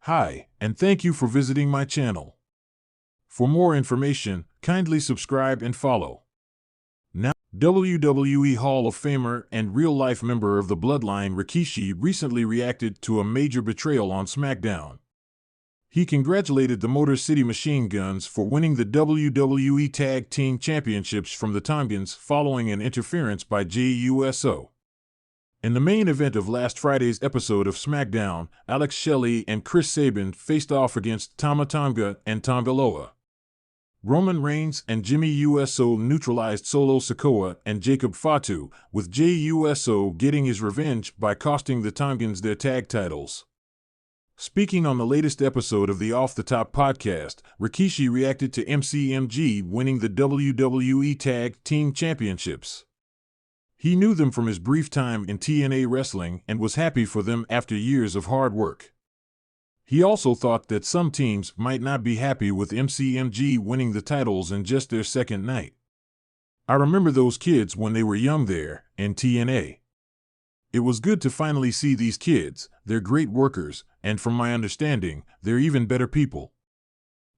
Hi, and thank you for visiting my channel. For more information, kindly subscribe and follow. Now, WWE Hall of Famer and real-life member of the Bloodline Rikishi recently reacted to a major betrayal on SmackDown. He congratulated the Motor City Machine Guns for winning the WWE Tag Team Championships from the Tongans following an interference by JUSO. In the main event of last Friday's episode of SmackDown, Alex Shelley and Chris Sabin faced off against Tama Tonga and Tanga Loa. Roman Reigns and Jimmy Uso neutralized Solo Sikoa and Jacob Fatu, with JUSO getting his revenge by costing the Tongans their tag titles. Speaking on the latest episode of the Off the Top podcast, Rikishi reacted to MCMG winning the WWE Tag Team Championships. He knew them from his brief time in TNA wrestling and was happy for them after years of hard work. He also thought that some teams might not be happy with MCMG winning the titles in just their second night. I remember those kids when they were young there in TNA. It was good to finally see these kids. They're great workers, and from my understanding, they're even better people.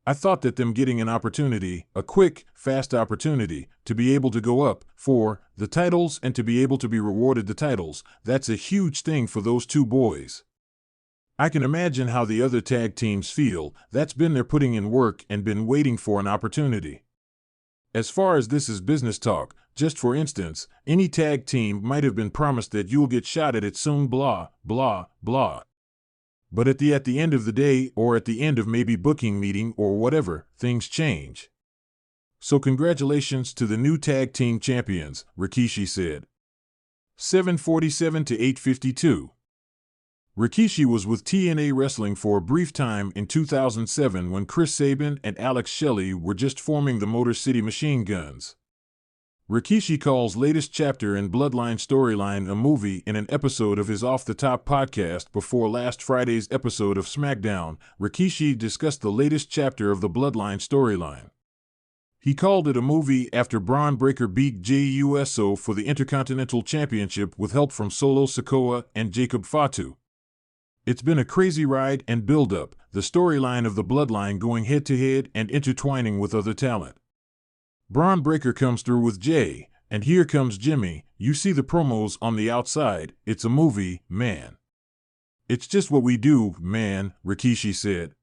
I thought that them getting an opportunity, a quick, fast opportunity, to be able to go up for the titles and to be able to be rewarded the titles, that's a huge thing for those two boys. I can imagine how the other tag teams feel. That's been their putting in work and been waiting for an opportunity. As far as this is business talk, just for instance, any tag team might have been promised that you'll get shot at it soon, blah, blah, blah. But at the end of the day, or at the end of maybe booking meeting or whatever, things change. So congratulations to the new tag team champions, Rikishi said. 747 to 852. Rikishi was with TNA Wrestling for a brief time in 2007 when Chris Sabin and Alex Shelley were just forming the Motor City Machine Guns. Rikishi calls latest chapter in Bloodline storyline a movie in an episode of his Off the Top podcast before last Friday's episode of SmackDown. Rikishi discussed the latest chapter of the Bloodline storyline. He called it a movie after Braun Breaker beat JUSO for the Intercontinental Championship with help from Solo Sikoa and Jacob Fatu. It's been a crazy ride and build-up, the storyline of the Bloodline going head-to-head and intertwining with other talent. Braun Breaker comes through with Jay, and here comes Jimmy. You see the promos on the outside. It's a movie, man. It's just what we do, man, Rikishi said.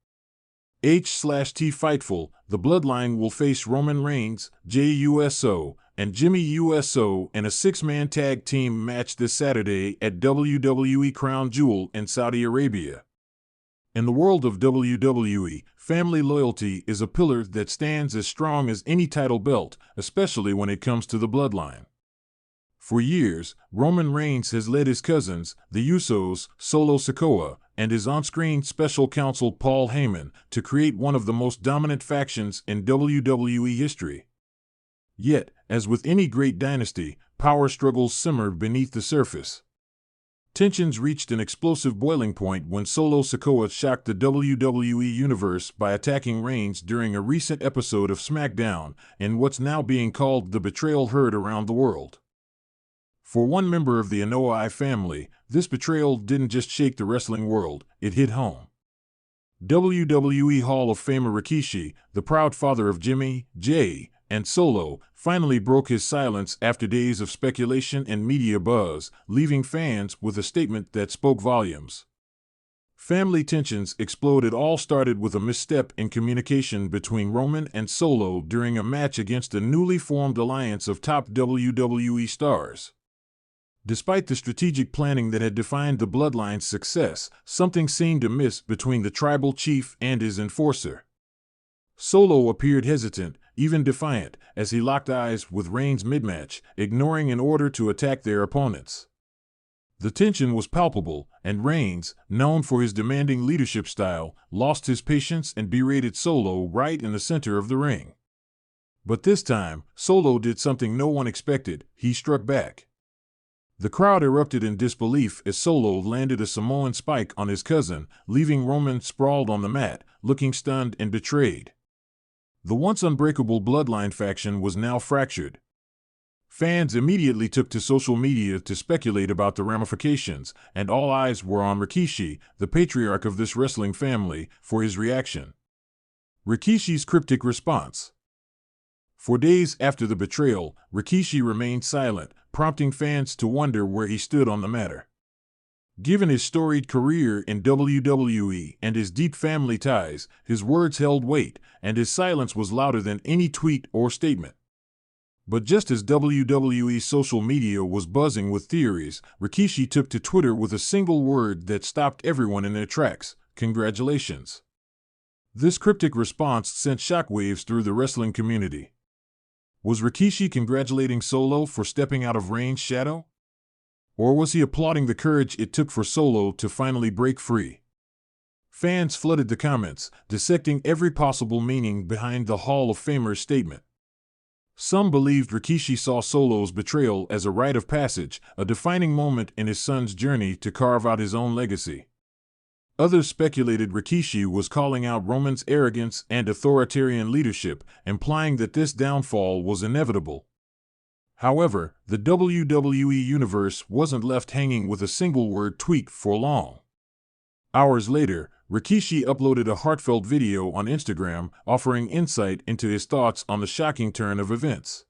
H/T Fightful, the Bloodline will face Roman Reigns, JUSO, and Jimmy Uso in a six-man tag team match this Saturday at WWE Crown Jewel in Saudi Arabia. In the world of WWE, family loyalty is a pillar that stands as strong as any title belt, especially when it comes to the Bloodline. For years, Roman Reigns has led his cousins, the Usos, Solo Sikoa, and his on-screen special counsel Paul Heyman to create one of the most dominant factions in WWE history. Yet, as with any great dynasty, power struggles simmered beneath the surface. Tensions reached an explosive boiling point when Solo Sikoa shocked the WWE Universe by attacking Reigns during a recent episode of SmackDown in what's now being called the betrayal heard around the world. For one member of the Anoa'i family, this betrayal didn't just shake the wrestling world, it hit home. WWE Hall of Famer Rikishi, the proud father of Jimmy, Jay, and Solo, finally broke his silence after days of speculation and media buzz, leaving fans with a statement that spoke volumes. Family tensions exploded. All started with a misstep in communication between Roman and Solo during a match against a newly formed alliance of top WWE stars. Despite the strategic planning that had defined the Bloodline's success, something seemed amiss between the tribal chief and his enforcer. Solo appeared hesitant, even defiant, as he locked eyes with Reigns mid-match, ignoring an order to attack their opponents. The tension was palpable, and Reigns, known for his demanding leadership style, lost his patience and berated Solo right in the center of the ring. But this time, Solo did something no one expected. He struck back. The crowd erupted in disbelief as Solo landed a Samoan spike on his cousin, leaving Roman sprawled on the mat, looking stunned and betrayed. The once unbreakable Bloodline faction was now fractured. Fans immediately took to social media to speculate about the ramifications, and all eyes were on Rikishi, the patriarch of this wrestling family, for his reaction. Rikishi's cryptic response. For days after the betrayal, Rikishi remained silent, prompting fans to wonder where he stood on the matter. Given his storied career in WWE and his deep family ties, his words held weight, and his silence was louder than any tweet or statement. But just as WWE social media was buzzing with theories, Rikishi took to Twitter with a single word that stopped everyone in their tracks: congratulations. This cryptic response sent shockwaves through the wrestling community. Was Rikishi congratulating Solo for stepping out of Reigns' shadow? Or was he applauding the courage it took for Solo to finally break free? Fans flooded the comments, dissecting every possible meaning behind the Hall of Famer's statement. Some believed Rikishi saw Solo's betrayal as a rite of passage, a defining moment in his son's journey to carve out his own legacy. Others speculated Rikishi was calling out Roman's arrogance and authoritarian leadership, implying that this downfall was inevitable. However, the WWE Universe wasn't left hanging with a single-word tweet for long. Hours later, Rikishi uploaded a heartfelt video on Instagram, offering insight into his thoughts on the shocking turn of events.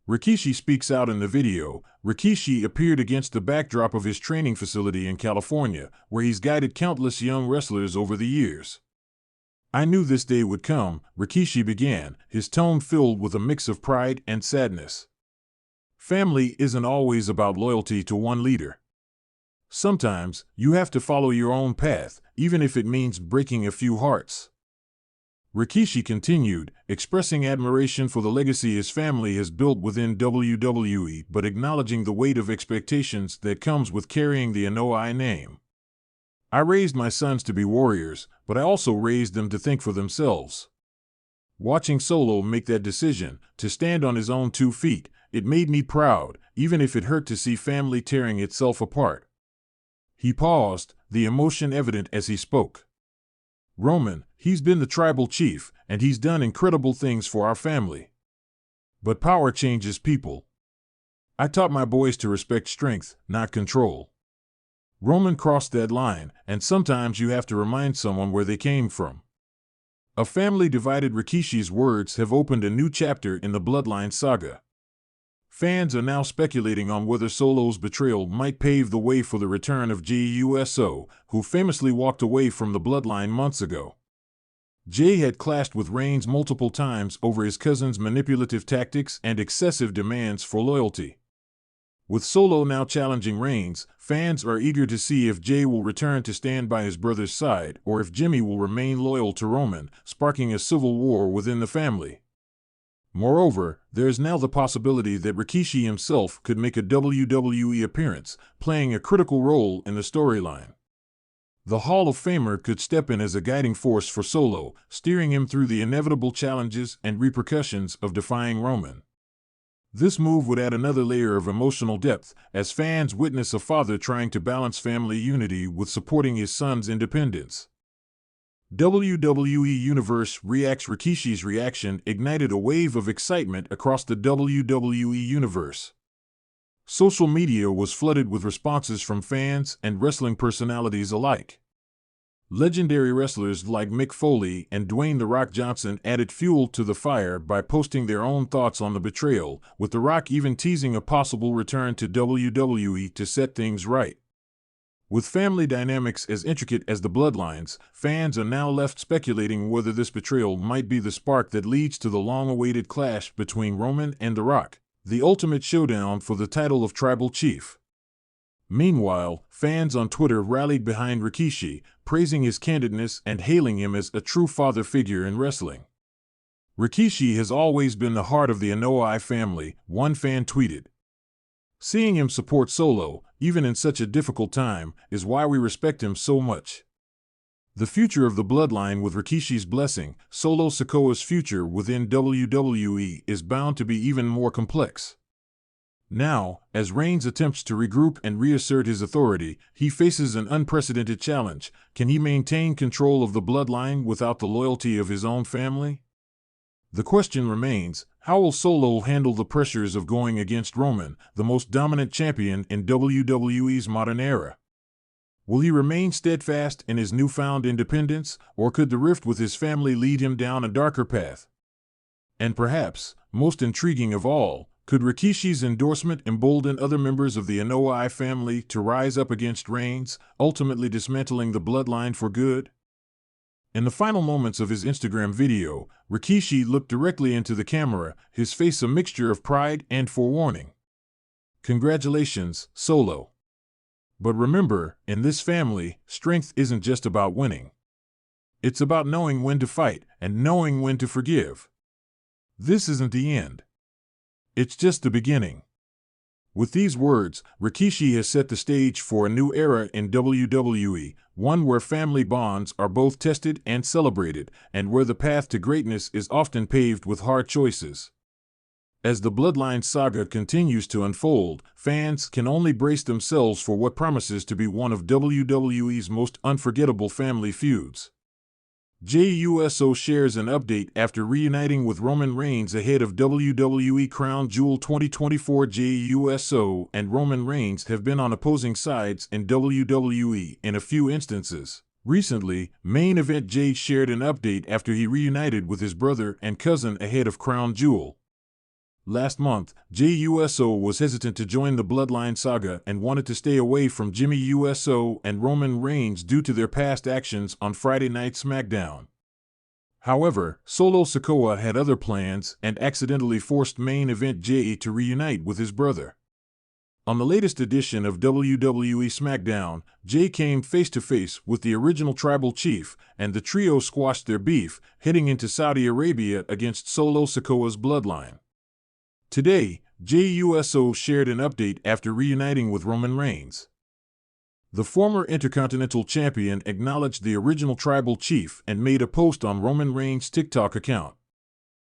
Rikishi speaks out in the video. Rikishi appeared against the backdrop of his training facility in California, where he's guided countless young wrestlers over the years. "I knew this day would come," Rikishi began, his tone filled with a mix of pride and sadness. Family isn't always about loyalty to one leader. Sometimes, you have to follow your own path, even if it means breaking a few hearts. Rikishi continued, expressing admiration for the legacy his family has built within WWE, but acknowledging the weight of expectations that comes with carrying the Anoa'i name. "I raised my sons to be warriors, but I also raised them to think for themselves. Watching Solo make that decision, to stand on his own 2 feet, it made me proud, even if it hurt to see family tearing itself apart." He paused, the emotion evident as he spoke. "Roman, he's been the tribal chief, and he's done incredible things for our family. But power changes people. I taught my boys to respect strength, not control. Roman crossed that line, and sometimes you have to remind someone where they came from." A family divided. Rikishi's words have opened a new chapter in the Bloodline saga. Fans are now speculating on whether Solo's betrayal might pave the way for the return of Jey Uso, who famously walked away from the Bloodline months ago. Jey had clashed with Reigns multiple times over his cousin's manipulative tactics and excessive demands for loyalty. With Solo now challenging Reigns, fans are eager to see if Jey will return to stand by his brother's side or if Jimmy will remain loyal to Roman, sparking a civil war within the family. Moreover, there is now the possibility that Rikishi himself could make a WWE appearance, playing a critical role in the storyline. The Hall of Famer could step in as a guiding force for Solo, steering him through the inevitable challenges and repercussions of defying Roman. This move would add another layer of emotional depth, as fans witness a father trying to balance family unity with supporting his son's independence. WWE Universe reacts. Rikishi's reaction ignited a wave of excitement across the WWE Universe. Social media was flooded with responses from fans and wrestling personalities alike. Legendary wrestlers like Mick Foley and Dwayne "The Rock" Johnson added fuel to the fire by posting their own thoughts on the betrayal, with The Rock even teasing a possible return to WWE to set things right. With family dynamics as intricate as the Bloodlines, fans are now left speculating whether this betrayal might be the spark that leads to the long-awaited clash between Roman and The Rock, the ultimate showdown for the title of Tribal Chief. Meanwhile, fans on Twitter rallied behind Rikishi, praising his candidness and hailing him as a true father figure in wrestling. "Rikishi has always been the heart of the Anoa'i family," one fan tweeted. "Seeing him support Solo, even in such a difficult time, is why we respect him so much." The future of the Bloodline with Rikishi's blessing, Solo Sikoa's future within WWE, is bound to be even more complex. Now, as Reigns attempts to regroup and reassert his authority, he faces an unprecedented challenge. Can he maintain control of the Bloodline without the loyalty of his own family? The question remains, how will Solo handle the pressures of going against Roman, the most dominant champion in WWE's modern era? Will he remain steadfast in his newfound independence, or could the rift with his family lead him down a darker path? And perhaps, most intriguing of all, could Rikishi's endorsement embolden other members of the Anoa'i family to rise up against Reigns, ultimately dismantling the bloodline for good? In the final moments of his Instagram video, Rikishi looked directly into the camera, his face a mixture of pride and forewarning. Congratulations, Solo. But remember, in this family, strength isn't just about winning. It's about knowing when to fight and knowing when to forgive. This isn't the end. It's just the beginning. With these words, Rikishi has set the stage for a new era in WWE, one where family bonds are both tested and celebrated, and where the path to greatness is often paved with hard choices. As the Bloodline saga continues to unfold, fans can only brace themselves for what promises to be one of WWE's most unforgettable family feuds. JUSO shares an update after reuniting with Roman Reigns ahead of WWE Crown Jewel 2024. JUSO and Roman Reigns have been on opposing sides in WWE in a few instances. Recently, Main Event Jay shared an update after he reunited with his brother and cousin ahead of Crown Jewel. Last month, Jey Uso was hesitant to join the Bloodline saga and wanted to stay away from Jimmy Uso and Roman Reigns due to their past actions on Friday Night SmackDown. However, Solo Sikoa had other plans and accidentally forced Main Event Jey to reunite with his brother. On the latest edition of WWE SmackDown, Jey came face-to-face with the original Tribal Chief, and the trio squashed their beef, heading into Saudi Arabia against Solo Sikoa's bloodline. Today, Jey Uso shared an update after reuniting with Roman Reigns. The former Intercontinental Champion acknowledged the original Tribal Chief and made a post on Roman Reigns' TikTok account.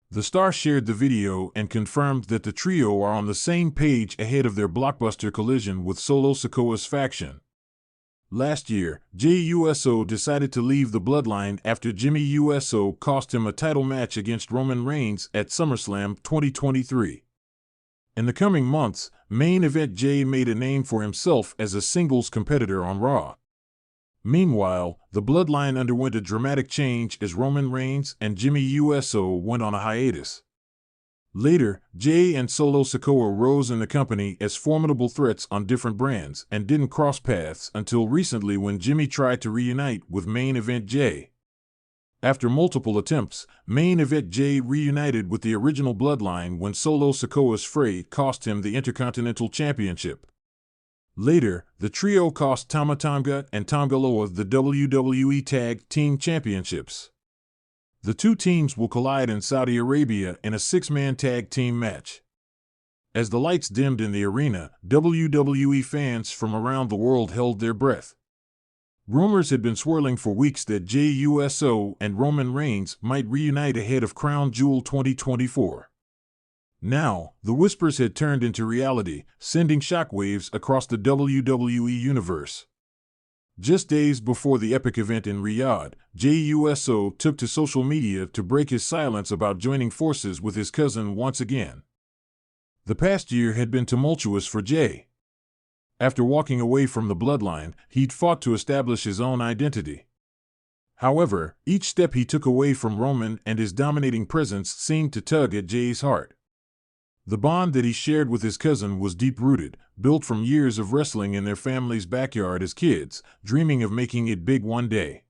The star shared the video and confirmed that the trio are on the same page ahead of their blockbuster collision with Solo Sikoa's faction. Last year, Jey Uso decided to leave the bloodline after Jimmy Uso cost him a title match against Roman Reigns at SummerSlam 2023. In the coming months, Main Event Jey made a name for himself as a singles competitor on Raw. Meanwhile, the bloodline underwent a dramatic change as Roman Reigns and Jimmy Uso went on a hiatus. Later, Jey and Solo Sikoa rose in the company as formidable threats on different brands and didn't cross paths until recently when Jimmy tried to reunite with Main Event Jey. After multiple attempts, Main Event Jey reunited with the original bloodline when Solo Sikoa's fray cost him the Intercontinental Championship. Later, the trio cost Tama Tonga and Tongaloa the WWE Tag Team Championships. The two teams will collide in Saudi Arabia in a six-man tag team match. As the lights dimmed in the arena, WWE fans from around the world held their breath. Rumors had been swirling for weeks that Jey Uso and Roman Reigns might reunite ahead of Crown Jewel 2024. Now, the whispers had turned into reality, sending shockwaves across the WWE universe. Just days before the epic event in Riyadh, Jey Uso took to social media to break his silence about joining forces with his cousin once again. The past year had been tumultuous for Jey. After walking away from the bloodline, he'd fought to establish his own identity. However, each step he took away from Roman and his dominating presence seemed to tug at Jey's heart. The bond that he shared with his cousin was deep-rooted, built from years of wrestling in their family's backyard as kids, dreaming of making it big one day.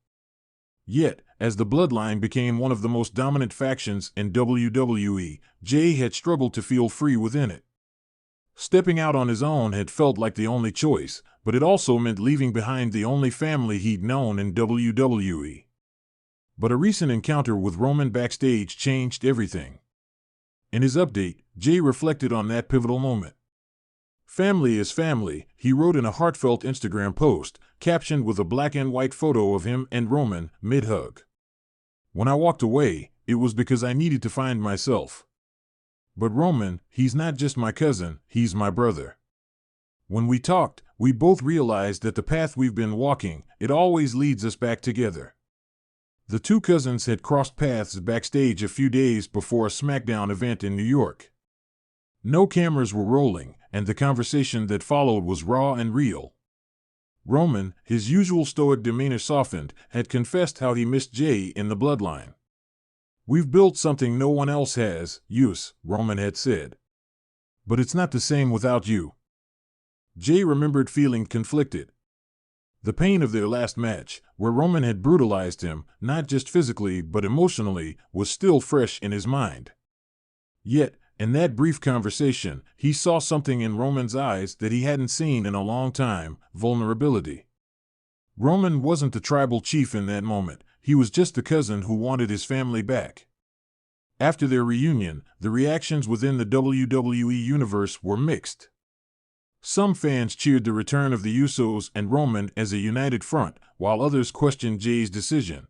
Yet, as the bloodline became one of the most dominant factions in WWE, Jey had struggled to feel free within it. Stepping out on his own had felt like the only choice, but it also meant leaving behind the only family he'd known in WWE. But a recent encounter with Roman backstage changed everything. In his update, Jey reflected on that pivotal moment. "Family is family," he wrote in a heartfelt Instagram post, captioned with a black and white photo of him and Roman, mid-hug. "When I walked away, it was because I needed to find myself. But Roman, he's not just my cousin, he's my brother. When we talked, we both realized that the path we've been walking, it always leads us back together. The two cousins had crossed paths backstage a few days before a SmackDown event in New York. No cameras were rolling, and the conversation that followed was raw and real. Roman, his usual stoic demeanor softened, had confessed how he missed Jay in the bloodline. "We've built something no one else has, Uce," Roman had said. "But it's not the same without you." Jay remembered feeling conflicted. The pain of their last match, where Roman had brutalized him, not just physically but emotionally, was still fresh in his mind. Yet, in that brief conversation, he saw something in Roman's eyes that he hadn't seen in a long time: vulnerability. Roman wasn't the tribal chief in that moment, he was just a cousin who wanted his family back. After their reunion, the reactions within the WWE universe were mixed. Some fans cheered the return of the Usos and Roman as a united front, while others questioned Jay's decision.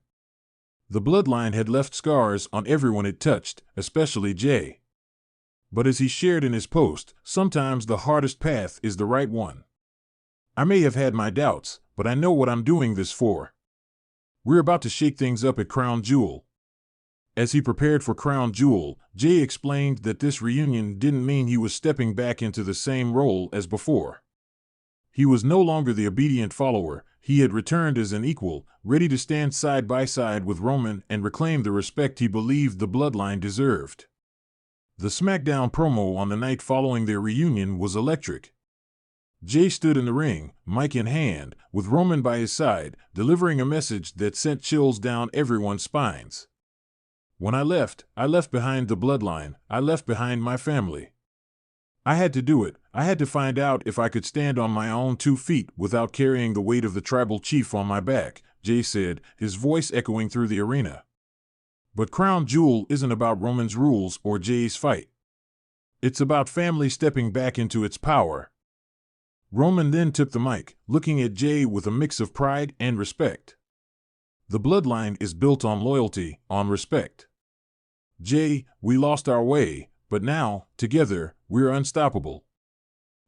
The bloodline had left scars on everyone it touched, especially Jay. But as he shared in his post, sometimes the hardest path is the right one. "I may have had my doubts, but I know what I'm doing this for." We're about to shake things up at Crown Jewel. As he prepared for Crown Jewel, Jay explained that this reunion didn't mean he was stepping back into the same role as before. He was no longer the obedient follower, he had returned as an equal, ready to stand side by side with Roman and reclaim the respect he believed the bloodline deserved. The SmackDown promo on the night following their reunion was electric. Jay stood in the ring, mic in hand, with Roman by his side, delivering a message that sent chills down everyone's spines. "When I left behind the bloodline, I left behind my family. I had to do it. I had to find out if I could stand on my own 2 feet without carrying the weight of the tribal chief on my back," Jay said, his voice echoing through the arena. But Crown Jewel isn't about Roman's rules or Jay's fight. It's about family stepping back into its power. Roman then took the mic, looking at Jay with a mix of pride and respect. "The bloodline is built on loyalty, on respect. Jay, we lost our way, but now, together, we're unstoppable.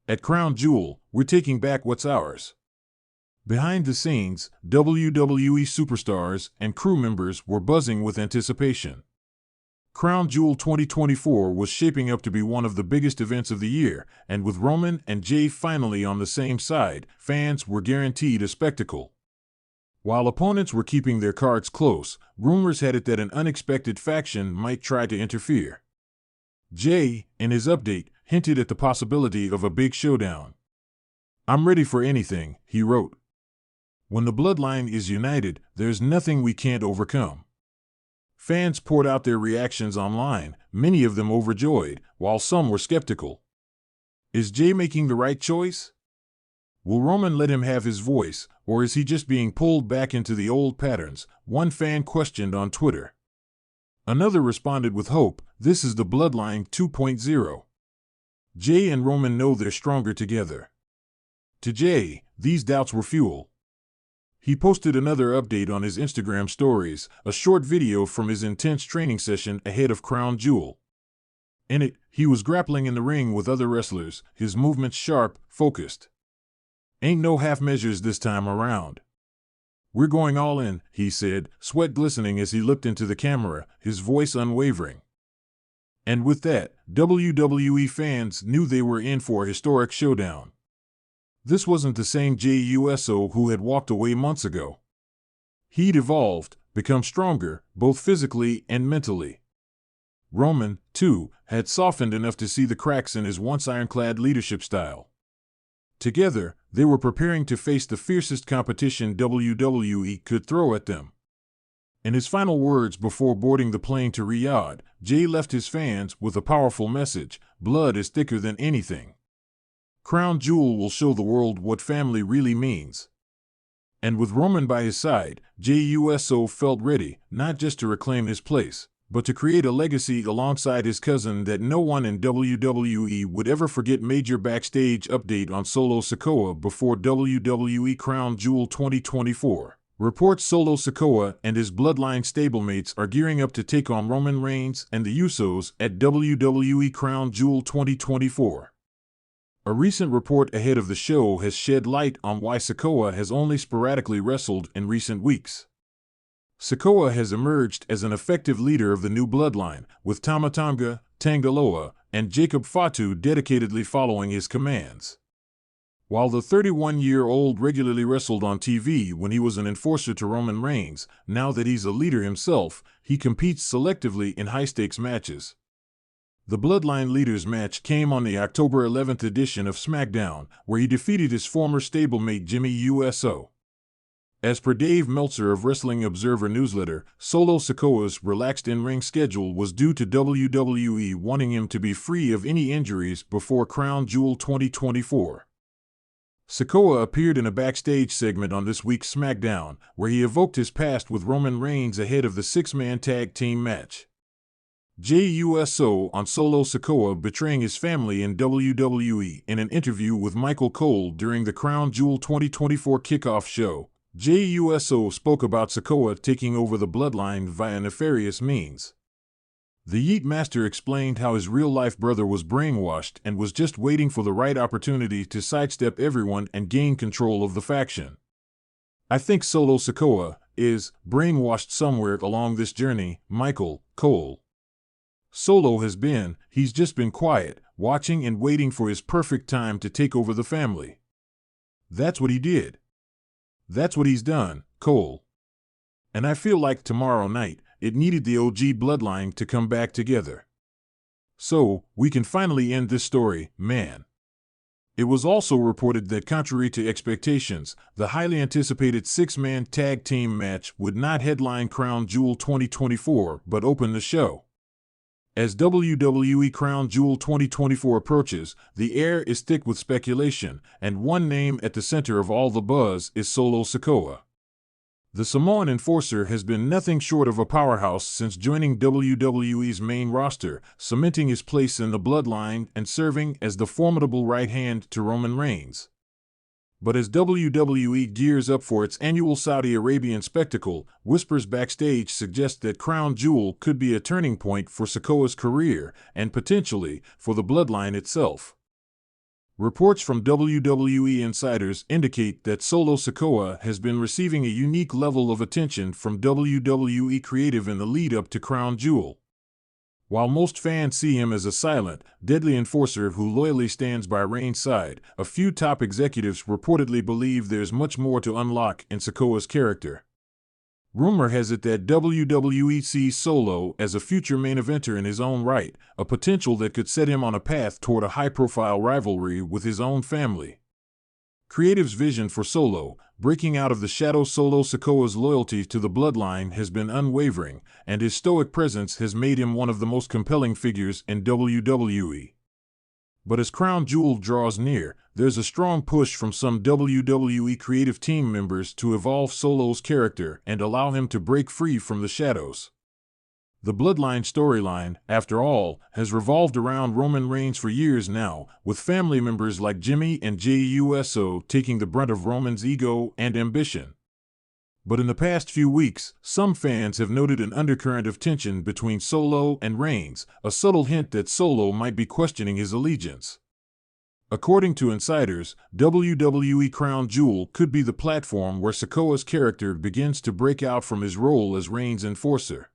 At Crown Jewel, we're taking back what's ours." Behind the scenes, WWE superstars and crew members were buzzing with anticipation. Crown Jewel 2024 was shaping up to be one of the biggest events of the year, and with Roman and Jay finally on the same side, fans were guaranteed a spectacle. While opponents were keeping their cards close, rumors had it that an unexpected faction might try to interfere. Jay, in his update, hinted at the possibility of a big showdown. "I'm ready for anything," he wrote. "When the bloodline is united, there's nothing we can't overcome." Fans poured out their reactions online, many of them overjoyed, while some were skeptical. Is Jay making the right choice? Will Roman let him have his voice, or is he just being pulled back into the old patterns? One fan questioned on Twitter. Another responded with hope, "This is the Bloodline 2.0. Jay and Roman know they're stronger together." To Jay, these doubts were fuel. He posted another update on his Instagram stories, a short video from his intense training session ahead of Crown Jewel. In it, he was grappling in the ring with other wrestlers, his movements sharp, focused. "Ain't no half measures this time around. We're going all in," he said, sweat glistening as he looked into the camera, his voice unwavering. And with that, WWE fans knew they were in for a historic showdown. This wasn't the same Jey Uso who had walked away months ago. He'd evolved, become stronger, both physically and mentally. Roman, too, had softened enough to see the cracks in his once ironclad leadership style. Together, they were preparing to face the fiercest competition WWE could throw at them. In his final words before boarding the plane to Riyadh, Jay left his fans with a powerful message: blood is thicker than anything. Crown Jewel will show the world what family really means. And with Roman by his side, Jey Uso felt ready, not just to reclaim his place, but to create a legacy alongside his cousin that no one in WWE would ever forget. Major backstage update on Solo Sikoa before WWE Crown Jewel 2024. Reports Solo Sikoa and his Bloodline stablemates are gearing up to take on Roman Reigns and the Usos at WWE Crown Jewel 2024. A recent report ahead of the show has shed light on why Sikoa has only sporadically wrestled in recent weeks. Sikoa has emerged as an effective leader of the new bloodline, with Tama Tonga, Tangaloa, and Jacob Fatu dedicatedly following his commands. While the 31-year-old regularly wrestled on TV when he was an enforcer to Roman Reigns, now that he's a leader himself, he competes selectively in high-stakes matches. The Bloodline Leaders match came on the October 11th edition of SmackDown, where he defeated his former stablemate Jimmy USO. As per Dave Meltzer of Wrestling Observer Newsletter, Solo Sikoa's relaxed in-ring schedule was due to WWE wanting him to be free of any injuries before Crown Jewel 2024. Sikoa appeared in a backstage segment on this week's SmackDown, where he evoked his past with Roman Reigns ahead of the six-man tag team match. JUSO on Solo Sikoa betraying his family in WWE in an interview with Michael Cole during the Crown Jewel 2024 kickoff show. JUSO spoke about Sikoa taking over the bloodline via nefarious means. The Yeet Master explained how his real-life brother was brainwashed and was just waiting for the right opportunity to sidestep everyone and gain control of the faction. I think Solo Sikoa is brainwashed somewhere along this journey, Michael Cole. Solo he's just been quiet, watching and waiting for his perfect time to take over the family. That's what he did. That's what he's done, Cole. And I feel like tomorrow night, it needed the OG bloodline to come back together. So, we can finally end this story, man. It was also reported that contrary to expectations, the highly anticipated six-man tag team match would not headline Crown Jewel 2024 but open the show. As WWE Crown Jewel 2024 approaches, the air is thick with speculation, and one name at the center of all the buzz is Solo Sikoa. The Samoan enforcer has been nothing short of a powerhouse since joining WWE's main roster, cementing his place in the bloodline and serving as the formidable right hand to Roman Reigns. But as WWE gears up for its annual Saudi Arabian spectacle, whispers backstage suggest that Crown Jewel could be a turning point for Sikoa's career and potentially for the bloodline itself. Reports from WWE insiders indicate that Solo Sikoa has been receiving a unique level of attention from WWE creative in the lead-up to Crown Jewel. While most fans see him as a silent, deadly enforcer who loyally stands by Reigns' side, a few top executives reportedly believe there's much more to unlock in Sikoa's character. Rumor has it that WWE sees Solo as a future main eventer in his own right, a potential that could set him on a path toward a high-profile rivalry with his own family. Creative's vision for Solo, breaking out of the shadow. Solo Sikoa's loyalty to the bloodline has been unwavering, and his stoic presence has made him one of the most compelling figures in WWE. But as Crown Jewel draws near, there's a strong push from some WWE creative team members to evolve Solo's character and allow him to break free from the shadows. The Bloodline storyline, after all, has revolved around Roman Reigns for years now, with family members like Jimmy and JUSO taking the brunt of Roman's ego and ambition. But in the past few weeks, some fans have noted an undercurrent of tension between Solo and Reigns, a subtle hint that Solo might be questioning his allegiance. According to insiders, WWE Crown Jewel could be the platform where Sikoa's character begins to break out from his role as Reigns' enforcer.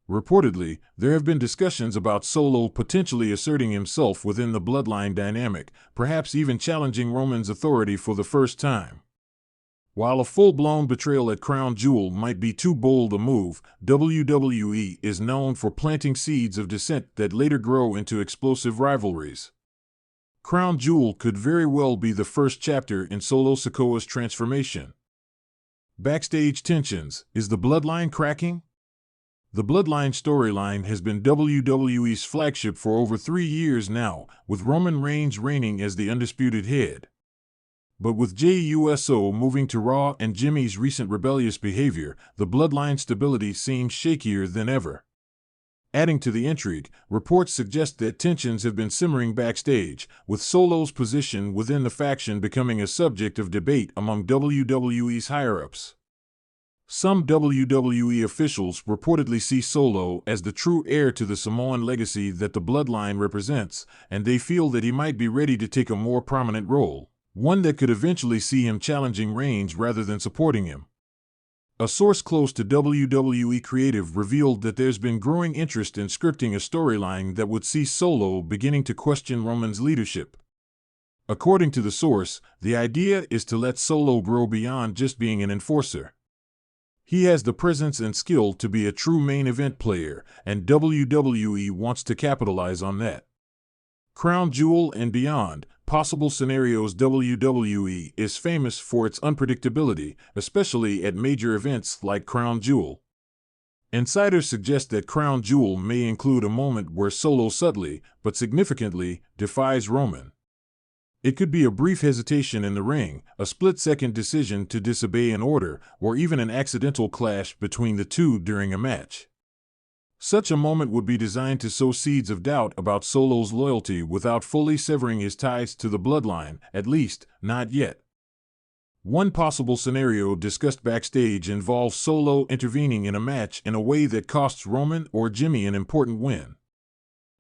Reportedly, there have been discussions about Solo potentially asserting himself within the bloodline dynamic, perhaps even challenging Roman's authority for the first time. While a full-blown betrayal at Crown Jewel might be too bold a move, WWE is known for planting seeds of dissent that later grow into explosive rivalries. Crown Jewel could very well be the first chapter in Solo Sikoa's transformation. Backstage tensions: is the bloodline cracking? The Bloodline storyline has been WWE's flagship for over 3 years now, with Roman Reigns reigning as the undisputed head. But with JUSO moving to Raw and Jimmy's recent rebellious behavior, the Bloodline stability seems shakier than ever. Adding to the intrigue, reports suggest that tensions have been simmering backstage, with Solo's position within the faction becoming a subject of debate among WWE's higher-ups. Some WWE officials reportedly see Solo as the true heir to the Samoan legacy that the bloodline represents, and they feel that he might be ready to take a more prominent role, one that could eventually see him challenging Reigns rather than supporting him. A source close to WWE Creative revealed that there's been growing interest in scripting a storyline that would see Solo beginning to question Roman's leadership. According to the source, the idea is to let Solo grow beyond just being an enforcer. He has the presence and skill to be a true main event player, and WWE wants to capitalize on that. Crown Jewel and beyond, possible scenarios. WWE is famous for its unpredictability, especially at major events like Crown Jewel. Insiders suggest that Crown Jewel may include a moment where Solo subtly, but significantly, defies Roman. It could be a brief hesitation in the ring, a split-second decision to disobey an order, or even an accidental clash between the two during a match. Such a moment would be designed to sow seeds of doubt about Solo's loyalty without fully severing his ties to the bloodline, at least, not yet. One possible scenario discussed backstage involves Solo intervening in a match in a way that costs Roman or Jimmy an important win.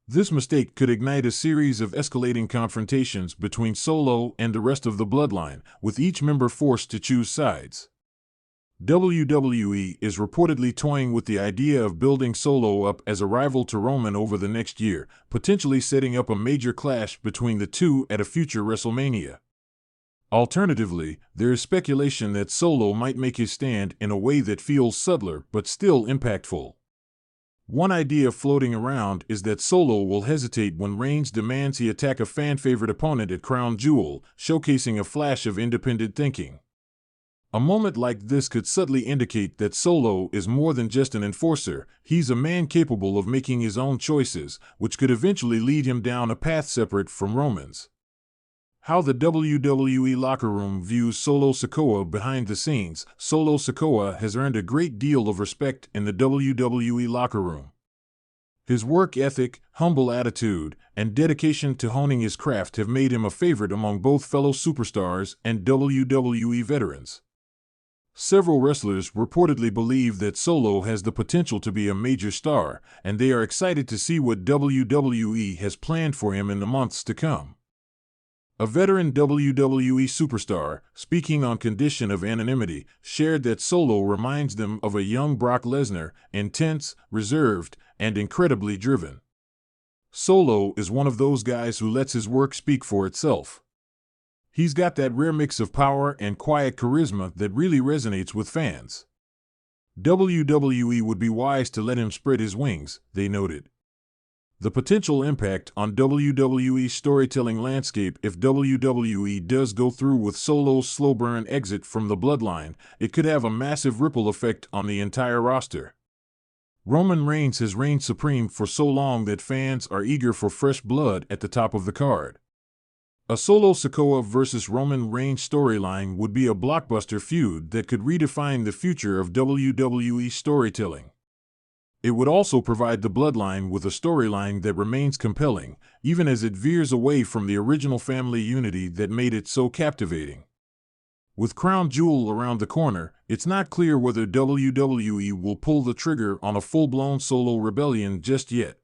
This mistake could ignite a series of escalating confrontations between Solo and the rest of the bloodline, with each member forced to choose sides. WWE is reportedly toying with the idea of building Solo up as a rival to Roman over the next year, potentially setting up a major clash between the two at a future WrestleMania. Alternatively, there is speculation that Solo might make his stand in a way that feels subtler but still impactful. One idea floating around is that Solo will hesitate when Reigns demands he attack a fan-favorite opponent at Crown Jewel, showcasing a flash of independent thinking. A moment like this could subtly indicate that Solo is more than just an enforcer, he's a man capable of making his own choices, which could eventually lead him down a path separate from Roman's. How the WWE locker room views Solo Sikoa behind the scenes. Solo Sikoa has earned a great deal of respect in the WWE locker room. His work ethic, humble attitude, and dedication to honing his craft have made him a favorite among both fellow superstars and WWE veterans. Several wrestlers reportedly believe that Solo has the potential to be a major star, and they are excited to see what WWE has planned for him in the months to come. A veteran WWE superstar, speaking on condition of anonymity, shared that Solo reminds them of a young Brock Lesnar, intense, reserved, and incredibly driven. Solo is one of those guys who lets his work speak for itself. He's got that rare mix of power and quiet charisma that really resonates with fans. WWE would be wise to let him spread his wings, they noted. The potential impact on WWE's storytelling landscape. If WWE does go through with Solo's slow burn exit from the bloodline, it could have a massive ripple effect on the entire roster. Roman Reigns has reigned supreme for so long that fans are eager for fresh blood at the top of the card. A Solo Sikoa vs. Roman Reigns storyline would be a blockbuster feud that could redefine the future of WWE storytelling. It would also provide the bloodline with a storyline that remains compelling, even as it veers away from the original family unity that made it so captivating. With Crown Jewel around the corner, it's not clear whether WWE will pull the trigger on a full-blown Solo rebellion just yet.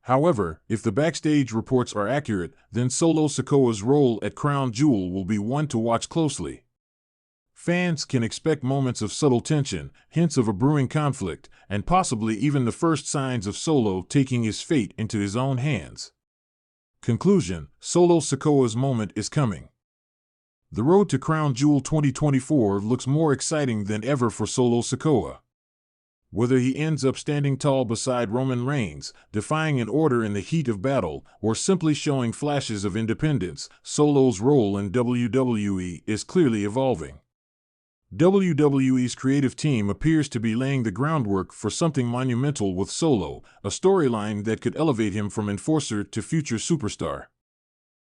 However, if the backstage reports are accurate, then Solo Sikoa's role at Crown Jewel will be one to watch closely. Fans can expect moments of subtle tension, hints of a brewing conflict, and possibly even the first signs of Solo taking his fate into his own hands. Conclusion: Solo Sikoa's moment is coming. The road to Crown Jewel 2024 looks more exciting than ever for Solo Sikoa. Whether he ends up standing tall beside Roman Reigns, defying an order in the heat of battle, or simply showing flashes of independence, Solo's role in WWE is clearly evolving. WWE's creative team appears to be laying the groundwork for something monumental with Solo, a storyline that could elevate him from enforcer to future superstar.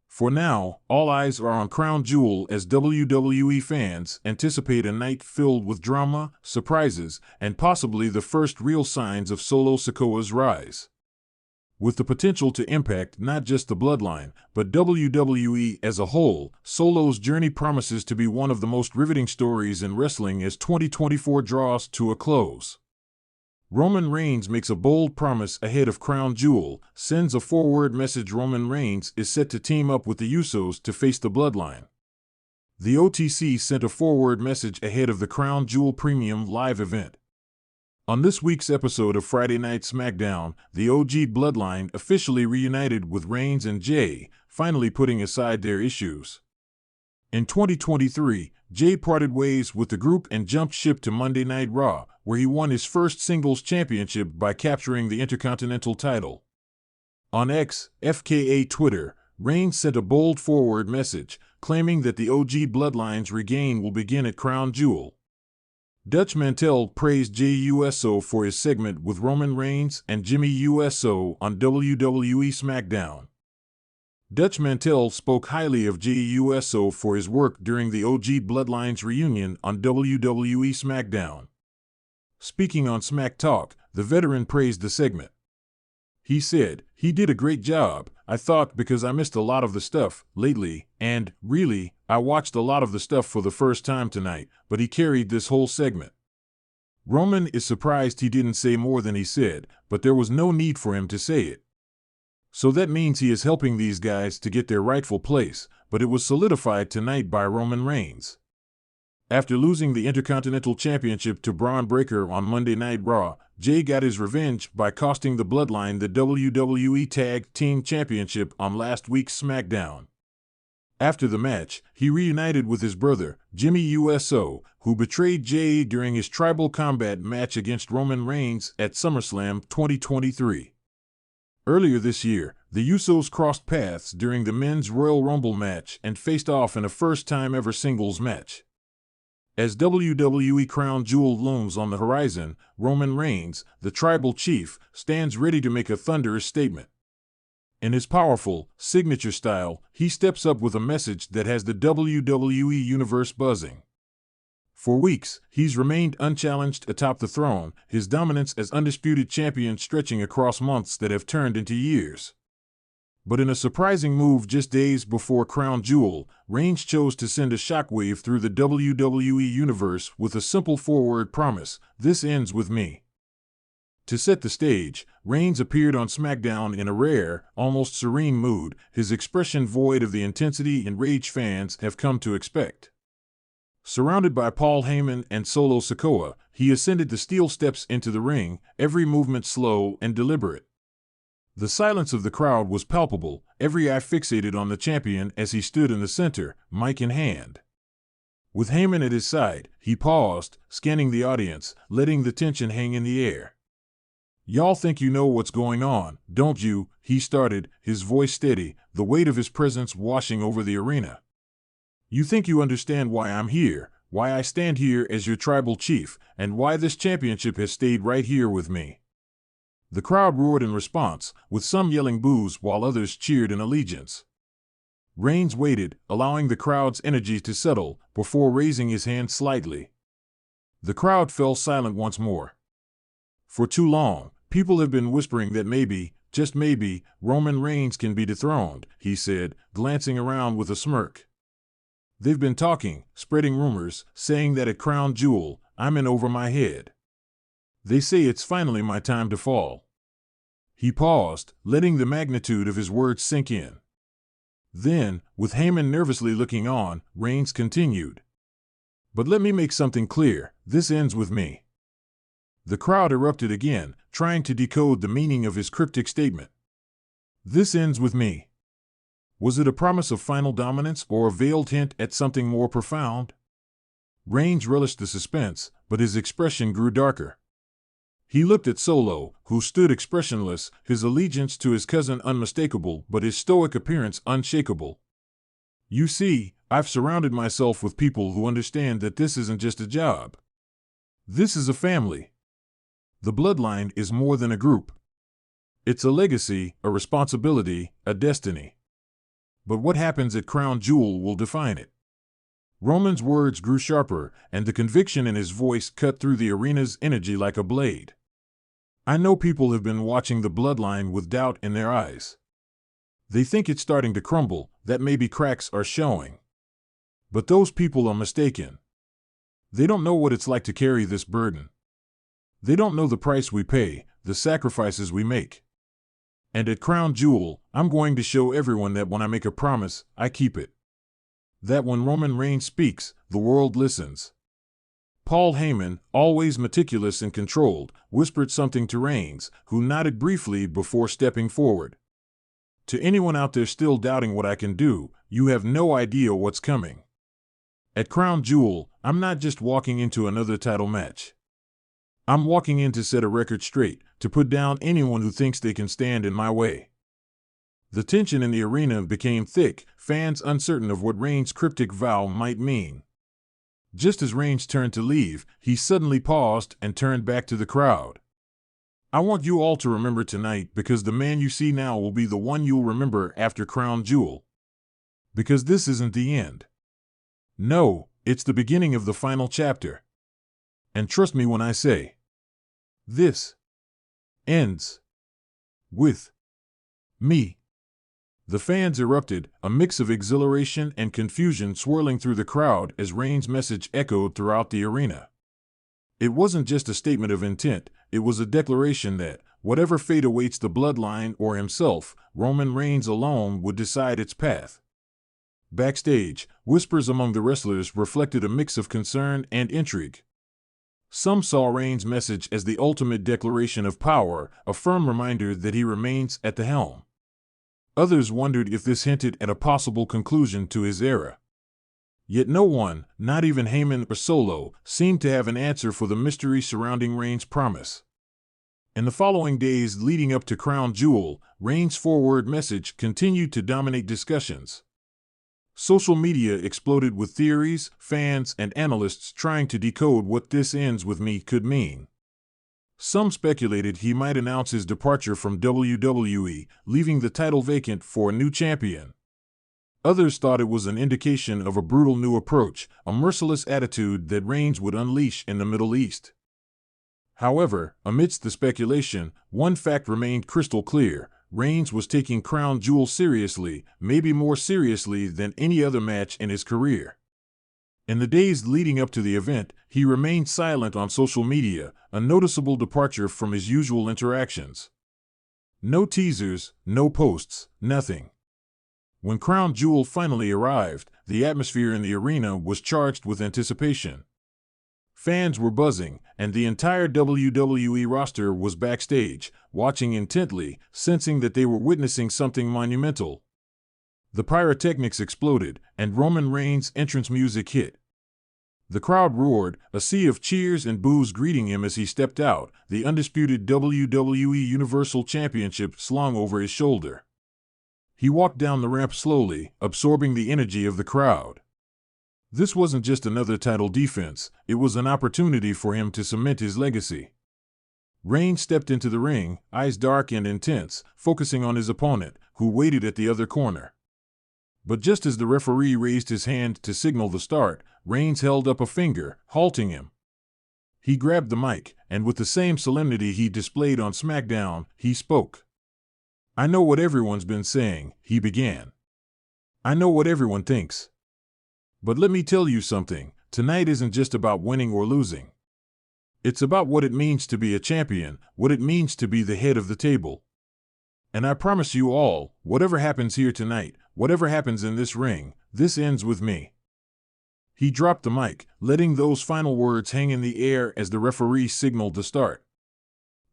For now, all eyes are on Crown Jewel as WWE fans anticipate a night filled with drama, surprises, and possibly the first real signs of Solo Sikoa's rise. With the potential to impact not just the bloodline, but WWE as a whole, Solo's journey promises to be one of the most riveting stories in wrestling as 2024 draws to a close. Roman Reigns makes a bold promise ahead of Crown Jewel, sends a forward message. Roman Reigns is set to team up with the Usos to face the bloodline. The OTC sent a forward message ahead of the Crown Jewel Premium live event. On this week's episode of Friday Night SmackDown, the OG Bloodline officially reunited with Reigns and Jay, finally putting aside their issues. In 2023, Jay parted ways with the group and jumped ship to Monday Night Raw, where he won his first singles championship by capturing the Intercontinental title. On X, FKA Twitter, Reigns sent a bold forward message, claiming that the OG Bloodline's regain will begin at Crown Jewel. Dutch Mantell praised Jey Uso for his segment with Roman Reigns and Jimmy Uso on WWE SmackDown. Dutch Mantell spoke highly of Jey Uso for his work during the OG Bloodline's reunion on WWE SmackDown. Speaking on Smack Talk, the veteran praised the segment. He said, "He did a great job, I thought, because I missed a lot of the stuff lately, and, really, I watched a lot of the stuff for the first time tonight, but he carried this whole segment." Roman is surprised he didn't say more than he said, but there was no need for him to say it. So that means he is helping these guys to get their rightful place, but it was solidified tonight by Roman Reigns. After losing the Intercontinental Championship to Braun Breaker on Monday Night Raw, Jay got his revenge by costing the Bloodline the WWE Tag Team Championship on last week's SmackDown. After the match, he reunited with his brother, Jimmy Uso, who betrayed Jay during his Tribal Combat match against Roman Reigns at SummerSlam 2023. Earlier this year, the Usos crossed paths during the Men's Royal Rumble match and faced off in a first-time-ever singles match. As WWE Crown Jewel looms on the horizon, Roman Reigns, the Tribal Chief, stands ready to make a thunderous statement. In his powerful, signature style, he steps up with a message that has the WWE Universe buzzing. For weeks, he's remained unchallenged atop the throne, his dominance as undisputed champion stretching across months that have turned into years. But in a surprising move just days before Crown Jewel, Reigns chose to send a shockwave through the WWE Universe with a simple forward promise: "This ends with me." To set the stage, Reigns appeared on SmackDown in a rare, almost serene mood, his expression void of the intensity and rage fans have come to expect. Surrounded by Paul Heyman and Solo Sikoa, he ascended the steel steps into the ring, every movement slow and deliberate. The silence of the crowd was palpable, every eye fixated on the champion as he stood in the center, mic in hand. With Heyman at his side, he paused, scanning the audience, letting the tension hang in the air. "Y'all think you know what's going on, don't you?" he started, his voice steady, the weight of his presence washing over the arena. "You think you understand why I'm here, why I stand here as your tribal chief, and why this championship has stayed right here with me?" The crowd roared in response, with some yelling boos while others cheered in allegiance. Reigns waited, allowing the crowd's energy to settle, before raising his hand slightly. The crowd fell silent once more. For too long, people have been whispering that maybe, just maybe, Roman Reigns can be dethroned, he said, glancing around with a smirk. They've been talking, spreading rumors, saying that at Crown Jewel, I'm in over my head. They say it's finally my time to fall. He paused, letting the magnitude of his words sink in. Then, with Heyman nervously looking on, Reigns continued. "But let me make something clear, this ends with me." The crowd erupted again, trying to decode the meaning of his cryptic statement. "This ends with me." Was it a promise of final dominance or a veiled hint at something more profound? Reigns relished the suspense, but his expression grew darker. He looked at Solo, who stood expressionless, his allegiance to his cousin unmistakable but his stoic appearance unshakable. "You see, I've surrounded myself with people who understand that this isn't just a job. This is a family. The Bloodline is more than a group. It's a legacy, a responsibility, a destiny. But what happens at Crown Jewel will define it." Roman's words grew sharper, and the conviction in his voice cut through the arena's energy like a blade. "I know people have been watching the Bloodline with doubt in their eyes. They think it's starting to crumble, that maybe cracks are showing. But those people are mistaken. They don't know what it's like to carry this burden. They don't know the price we pay, the sacrifices we make. And at Crown Jewel, I'm going to show everyone that when I make a promise, I keep it." That when Roman Reigns speaks, the world listens. Paul Heyman, always meticulous and controlled, whispered something to Reigns, who nodded briefly before stepping forward. To anyone out there still doubting what I can do, you have no idea what's coming. At Crown Jewel, I'm not just walking into another title match. I'm walking in to set a record straight, to put down anyone who thinks they can stand in my way. The tension in the arena became thick, fans uncertain of what Reigns' cryptic vow might mean. Just as Reigns turned to leave, he suddenly paused and turned back to the crowd. I want you all to remember tonight, because the man you see now will be the one you'll remember after Crown Jewel. Because this isn't the end. No, it's the beginning of the final chapter. And trust me when I say, this ends with me. The fans erupted, a mix of exhilaration and confusion swirling through the crowd as Reigns' message echoed throughout the arena. It wasn't just a statement of intent, it was a declaration that, whatever fate awaits the bloodline or himself, Roman Reigns alone would decide its path. Backstage, whispers among the wrestlers reflected a mix of concern and intrigue. Some saw Reigns' message as the ultimate declaration of power, a firm reminder that he remains at the helm. Others wondered if this hinted at a possible conclusion to his era. Yet no one, not even Heyman or Solo, seemed to have an answer for the mystery surrounding Reigns' promise. In the following days leading up to Crown Jewel, Reigns' forward message continued to dominate discussions. Social media exploded with theories, fans, and analysts trying to decode what "this ends with me" could mean. Some speculated he might announce his departure from WWE, leaving the title vacant for a new champion. Others thought it was an indication of a brutal new approach, a merciless attitude that Reigns would unleash in the Middle East. However, amidst the speculation, one fact remained crystal clear: Reigns was taking Crown Jewel seriously, maybe more seriously than any other match in his career. In the days leading up to the event, he remained silent on social media, a noticeable departure from his usual interactions. No teasers, no posts, nothing. When Crown Jewel finally arrived, the atmosphere in the arena was charged with anticipation. Fans were buzzing, and the entire WWE roster was backstage, watching intently, sensing that they were witnessing something monumental. The pyrotechnics exploded, and Roman Reigns' entrance music hit. The crowd roared, a sea of cheers and boos greeting him as he stepped out, the undisputed WWE Universal Championship slung over his shoulder. He walked down the ramp slowly, absorbing the energy of the crowd. This wasn't just another title defense, it was an opportunity for him to cement his legacy. Reigns stepped into the ring, eyes dark and intense, focusing on his opponent, who waited at the other corner. But just as the referee raised his hand to signal the start, Reigns held up a finger, halting him. He grabbed the mic, and with the same solemnity he displayed on SmackDown, he spoke. "I know what everyone's been saying," he began. "I know what everyone thinks. But let me tell you something, tonight isn't just about winning or losing. It's about what it means to be a champion, what it means to be the head of the table. And I promise you all, whatever happens here tonight, whatever happens in this ring, this ends with me." He dropped the mic, letting those final words hang in the air as the referee signaled the start.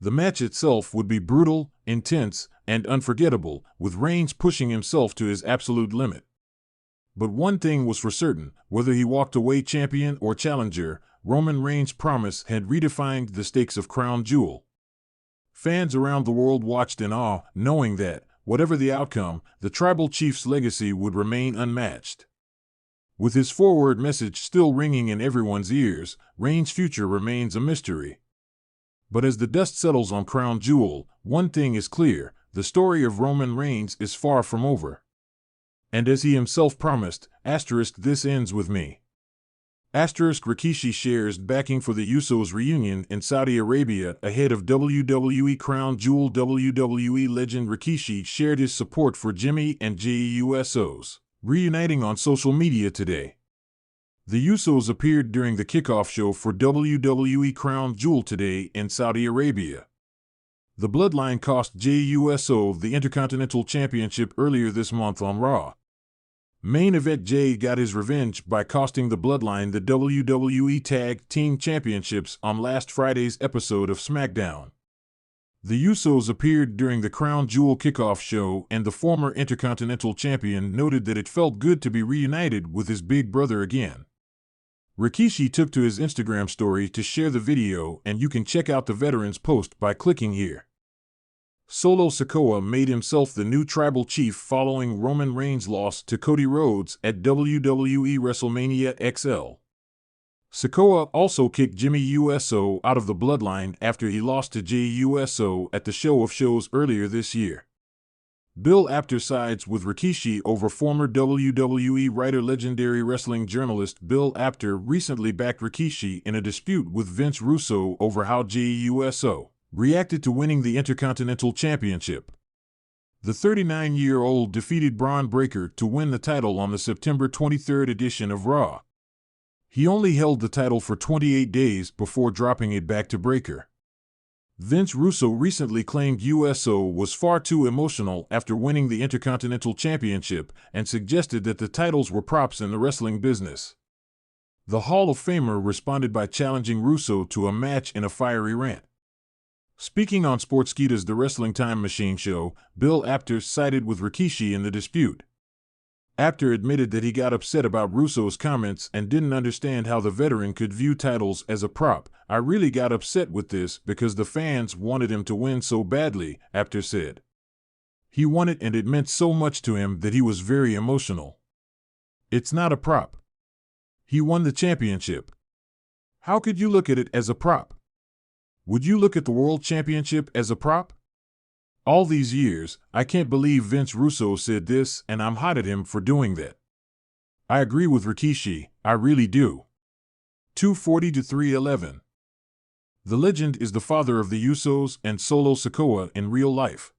The match itself would be brutal, intense, and unforgettable, with Reigns pushing himself to his absolute limit. But one thing was for certain: whether he walked away champion or challenger, Roman Reigns' promise had redefined the stakes of Crown Jewel. Fans around the world watched in awe, knowing that, whatever the outcome, the tribal chief's legacy would remain unmatched. With his forward message still ringing in everyone's ears, Reigns' future remains a mystery. But as the dust settles on Crown Jewel, one thing is clear: the story of Roman Reigns is far from over. And as he himself promised, this ends with me. Rikishi shares backing for the Usos reunion in Saudi Arabia ahead of WWE Crown Jewel. WWE legend Rikishi shared his support for Jimmy and Jey Usos, reuniting on social media today. The Usos appeared during the kickoff show for WWE Crown Jewel today in Saudi Arabia. The bloodline cost Jey Uso the Intercontinental Championship earlier this month on Raw. Main event Jay got his revenge by costing the Bloodline the WWE Tag Team Championships on last Friday's episode of SmackDown. The Usos appeared during the Crown Jewel kickoff show, and the former Intercontinental Champion noted that it felt good to be reunited with his big brother again. Rikishi took to his Instagram story to share the video, and you can check out the veteran's post by clicking here. Solo Sikoa made himself the new tribal chief following Roman Reigns' loss to Cody Rhodes at WWE WrestleMania XL. Sikoa also kicked Jimmy Uso out of the Bloodline after he lost to Jey Uso at the Show of Shows earlier this year. Bill Apter sides with Rikishi over former WWE writer. Legendary wrestling journalist Bill Apter recently backed Rikishi in a dispute with Vince Russo over how Jey Uso reacted to winning the Intercontinental Championship. The 39-year-old defeated Braun Breaker to win the title on the September 23rd edition of Raw. He only held the title for 28 days before dropping it back to Breaker. Vince Russo recently claimed Uso was far too emotional after winning the Intercontinental Championship and suggested that the titles were props in the wrestling business. The Hall of Famer responded by challenging Russo to a match in a fiery rant. Speaking on Sportskeeda's The Wrestling Time Machine show, Bill Apter sided with Rikishi in the dispute. Apter admitted that he got upset about Russo's comments and didn't understand how the veteran could view titles as a prop. "I really got upset with this because the fans wanted him to win so badly," Apter said. "He won it and it meant so much to him that he was very emotional. It's not a prop. He won the championship. How could you look at it as a prop? Would you look at the World Championship as a prop? All these years, I can't believe Vince Russo said this, and I'm hot at him for doing that. I agree with Rikishi, I really do." 240-311. The legend is the father of the Usos and Solo Sikoa in real life.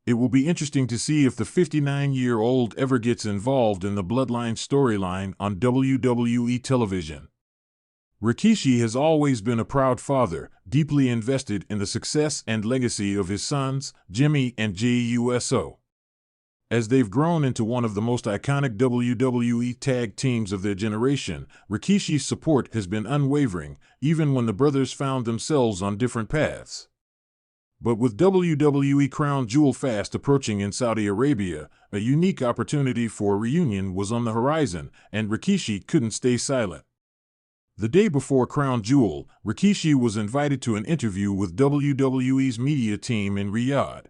It will be interesting to see if the 59-year-old ever gets involved in the Bloodline storyline on WWE television. Rikishi has always been a proud father, deeply invested in the success and legacy of his sons, Jimmy and Jey Uso. As they've grown into one of the most iconic WWE tag teams of their generation, Rikishi's support has been unwavering, even when the brothers found themselves on different paths. But with WWE Crown Jewel fast approaching in Saudi Arabia, a unique opportunity for a reunion was on the horizon, and Rikishi couldn't stay silent. The day before Crown Jewel, Rikishi was invited to an interview with WWE's media team in Riyadh.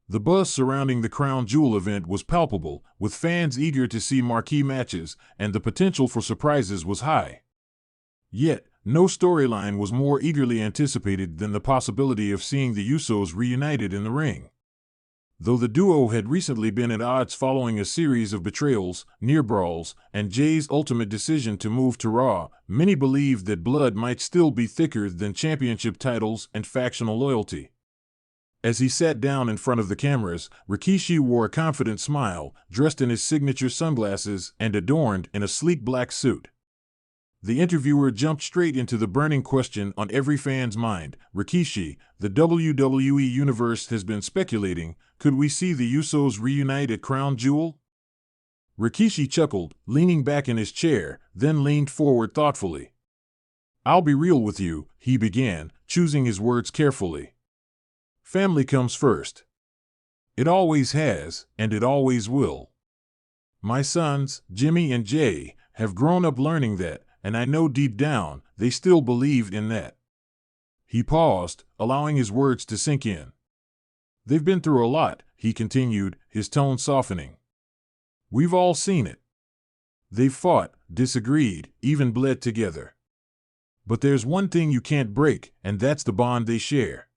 The buzz surrounding the Crown Jewel event was palpable, with fans eager to see marquee matches, and the potential for surprises was high. Yet, no storyline was more eagerly anticipated than the possibility of seeing the Usos reunited in the ring. Though the duo had recently been at odds following a series of betrayals, near-brawls, and Jay's ultimate decision to move to Raw, many believed that blood might still be thicker than championship titles and factional loyalty. As he sat down in front of the cameras, Rikishi wore a confident smile, dressed in his signature sunglasses and adorned in a sleek black suit. The interviewer jumped straight into the burning question on every fan's mind. "Rikishi, the WWE Universe has been speculating, could we see the Usos reunite at Crown Jewel?" Rikishi chuckled, leaning back in his chair, then leaned forward thoughtfully. "I'll be real with you," he began, choosing his words carefully. "Family comes first. It always has, and it always will. My sons, Jimmy and Jey, have grown up learning that, and I know deep down, they still believe in that." He paused, allowing his words to sink in. "They've been through a lot," he continued, his tone softening. "We've all seen it. They've fought, disagreed, even bled together. But there's one thing you can't break, and that's the bond they share.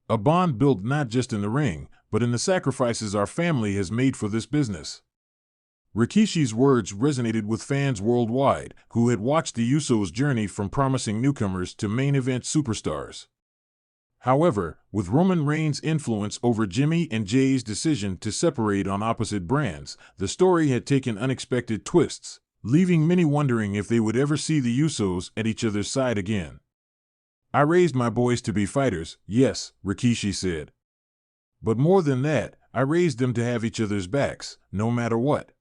A bond built not just in the ring, but in the sacrifices our family has made for this business." Rikishi's words resonated with fans worldwide, who had watched the Usos' journey from promising newcomers to main-event superstars. However, with Roman Reigns' influence over Jimmy and Jey's decision to separate on opposite brands, the story had taken unexpected twists, leaving many wondering if they would ever see the Usos at each other's side again. "I raised my boys to be fighters, yes," Rikishi said. "But more than that, I raised them to have each other's backs, no matter what.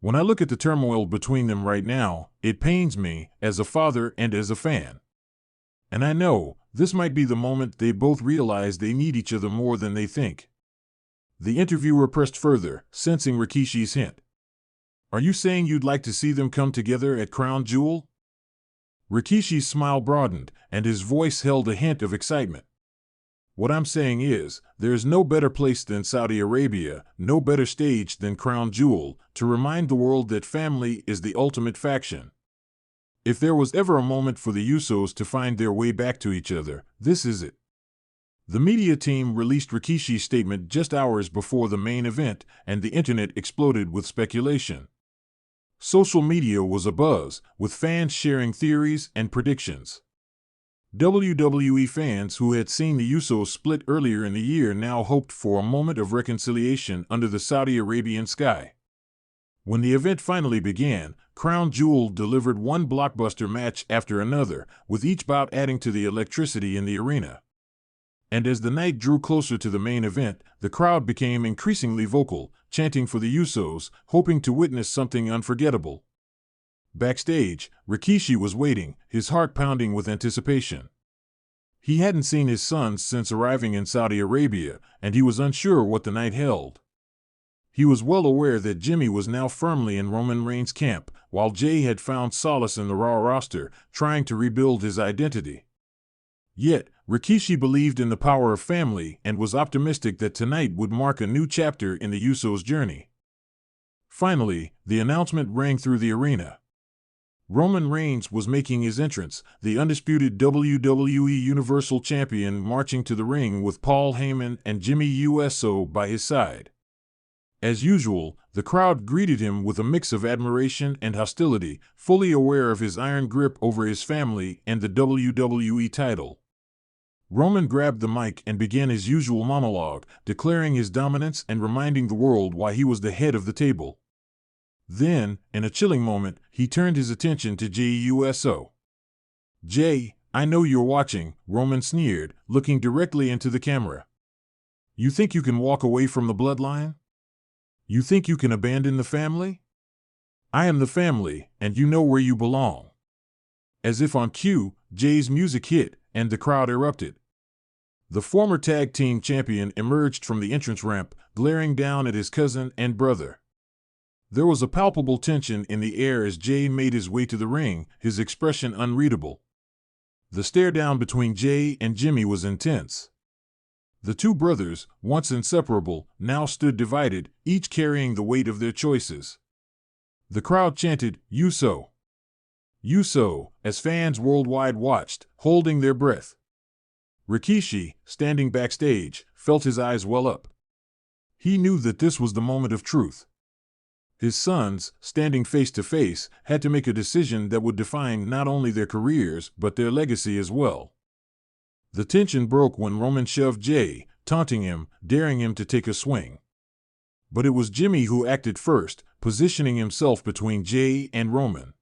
When I look at the turmoil between them right now, it pains me, as a father and as a fan. And I know, this might be the moment they both realize they need each other more than they think. The interviewer pressed further, sensing Rikishi's hint. Are you saying you'd like to see them come together at Crown Jewel? Rikishi's smile broadened, and his voice held a hint of excitement. What I'm saying is, there's no better place than Saudi Arabia, no better stage than Crown Jewel, to remind the world that family is the ultimate faction. If there was ever a moment for the Usos to find their way back to each other, this is it. The media team released Rikishi's statement just hours before the main event, and the internet exploded with speculation. Social media was abuzz, with fans sharing theories and predictions. WWE fans who had seen the Usos split earlier in the year now hoped for a moment of reconciliation under the Saudi Arabian sky. When the event finally began, Crown Jewel delivered one blockbuster match after another, with each bout adding to the electricity in the arena. And as the night drew closer to the main event, the crowd became increasingly vocal, chanting for the Usos, hoping to witness something unforgettable. Backstage, Rikishi was waiting, his heart pounding with anticipation. He hadn't seen his sons since arriving in Saudi Arabia, and he was unsure what the night held. He was well aware that Jimmy was now firmly in Roman Reigns' camp, while Jay had found solace in the Raw roster, trying to rebuild his identity. Yet, Rikishi believed in the power of family and was optimistic that tonight would mark a new chapter in the Usos' journey. Finally, the announcement rang through the arena. Roman Reigns was making his entrance, the undisputed WWE Universal Champion marching to the ring with Paul Heyman and Jimmy Uso by his side. As usual, the crowd greeted him with a mix of admiration and hostility, fully aware of his iron grip over his family and the WWE title. Roman grabbed the mic and began his usual monologue, declaring his dominance and reminding the world why he was the head of the table. Then, in a chilling moment, he turned his attention to Jey Uso. "Jay, I know you're watching," Roman sneered, looking directly into the camera. "You think you can walk away from the bloodline? You think you can abandon the family? I am the family, and you know where you belong." As if on cue, Jay's music hit, and the crowd erupted. The former tag team champion emerged from the entrance ramp, glaring down at his cousin and brother. There was a palpable tension in the air as Jay made his way to the ring, his expression unreadable. The stare-down between Jay and Jimmy was intense. The two brothers, once inseparable, now stood divided, each carrying the weight of their choices. The crowd chanted, "Uso! Uso!" as fans worldwide watched, holding their breath. Rikishi, standing backstage, felt his eyes well up. He knew that this was the moment of truth. His sons, standing face to face, had to make a decision that would define not only their careers but their legacy as well. The tension broke when Roman shoved Jay, taunting him, daring him to take a swing. But it was Jimmy who acted first, positioning himself between Jay and Roman.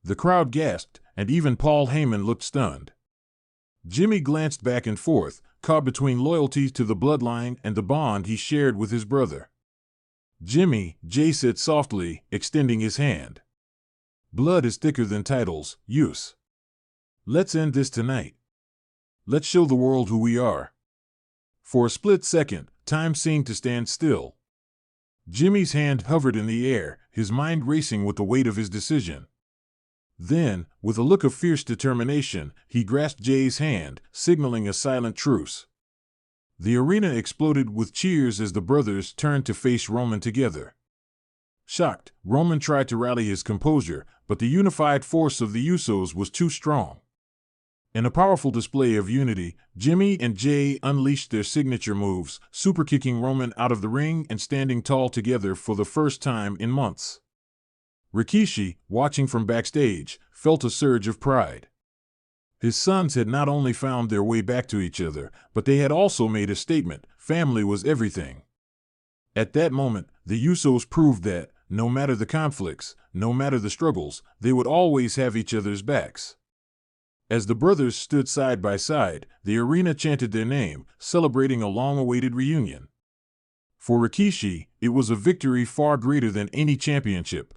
The crowd gasped, and even Paul Heyman looked stunned. Jimmy glanced back and forth, caught between loyalty to the bloodline and the bond he shared with his brother. "Jimmy," Jay said softly, extending his hand. "Blood is thicker than titles, Us. Let's end this tonight. Let's show the world who we are." For a split second, time seemed to stand still. Jimmy's hand hovered in the air, his mind racing with the weight of his decision. Then, with a look of fierce determination, he grasped Jay's hand, signaling a silent truce. The arena exploded with cheers as the brothers turned to face Roman together. Shocked, Roman tried to rally his composure, but the unified force of the Usos was too strong. In a powerful display of unity, Jimmy and Jay unleashed their signature moves, superkicking Roman out of the ring and standing tall together for the first time in months. Rikishi, watching from backstage, felt a surge of pride. His sons had not only found their way back to each other, but they had also made a statement: family was everything. At that moment, the Usos proved that, no matter the conflicts, no matter the struggles, they would always have each other's backs. As the brothers stood side by side, the arena chanted their name, celebrating a long-awaited reunion. For Rikishi, it was a victory far greater than any championship.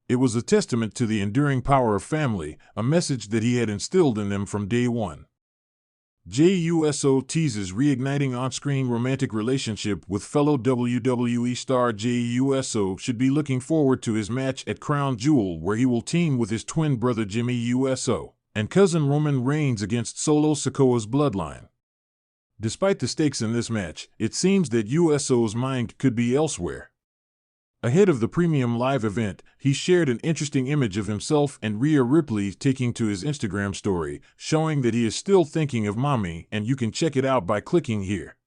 It was a testament to the enduring power of family, a message that he had instilled in them from day one. JUSO teases reigniting on-screen romantic relationship with fellow WWE star. JUSO should be looking forward to his match at Crown Jewel, where he will team with his twin brother Jimmy USO and cousin Roman Reigns against Solo Sikoa's bloodline. Despite the stakes in this match, it seems that USO's mind could be elsewhere. Ahead of the premium live event, he shared an interesting image of himself and Rhea Ripley taking to his Instagram story, showing that he is still thinking of mommy, and you can check it out by clicking here.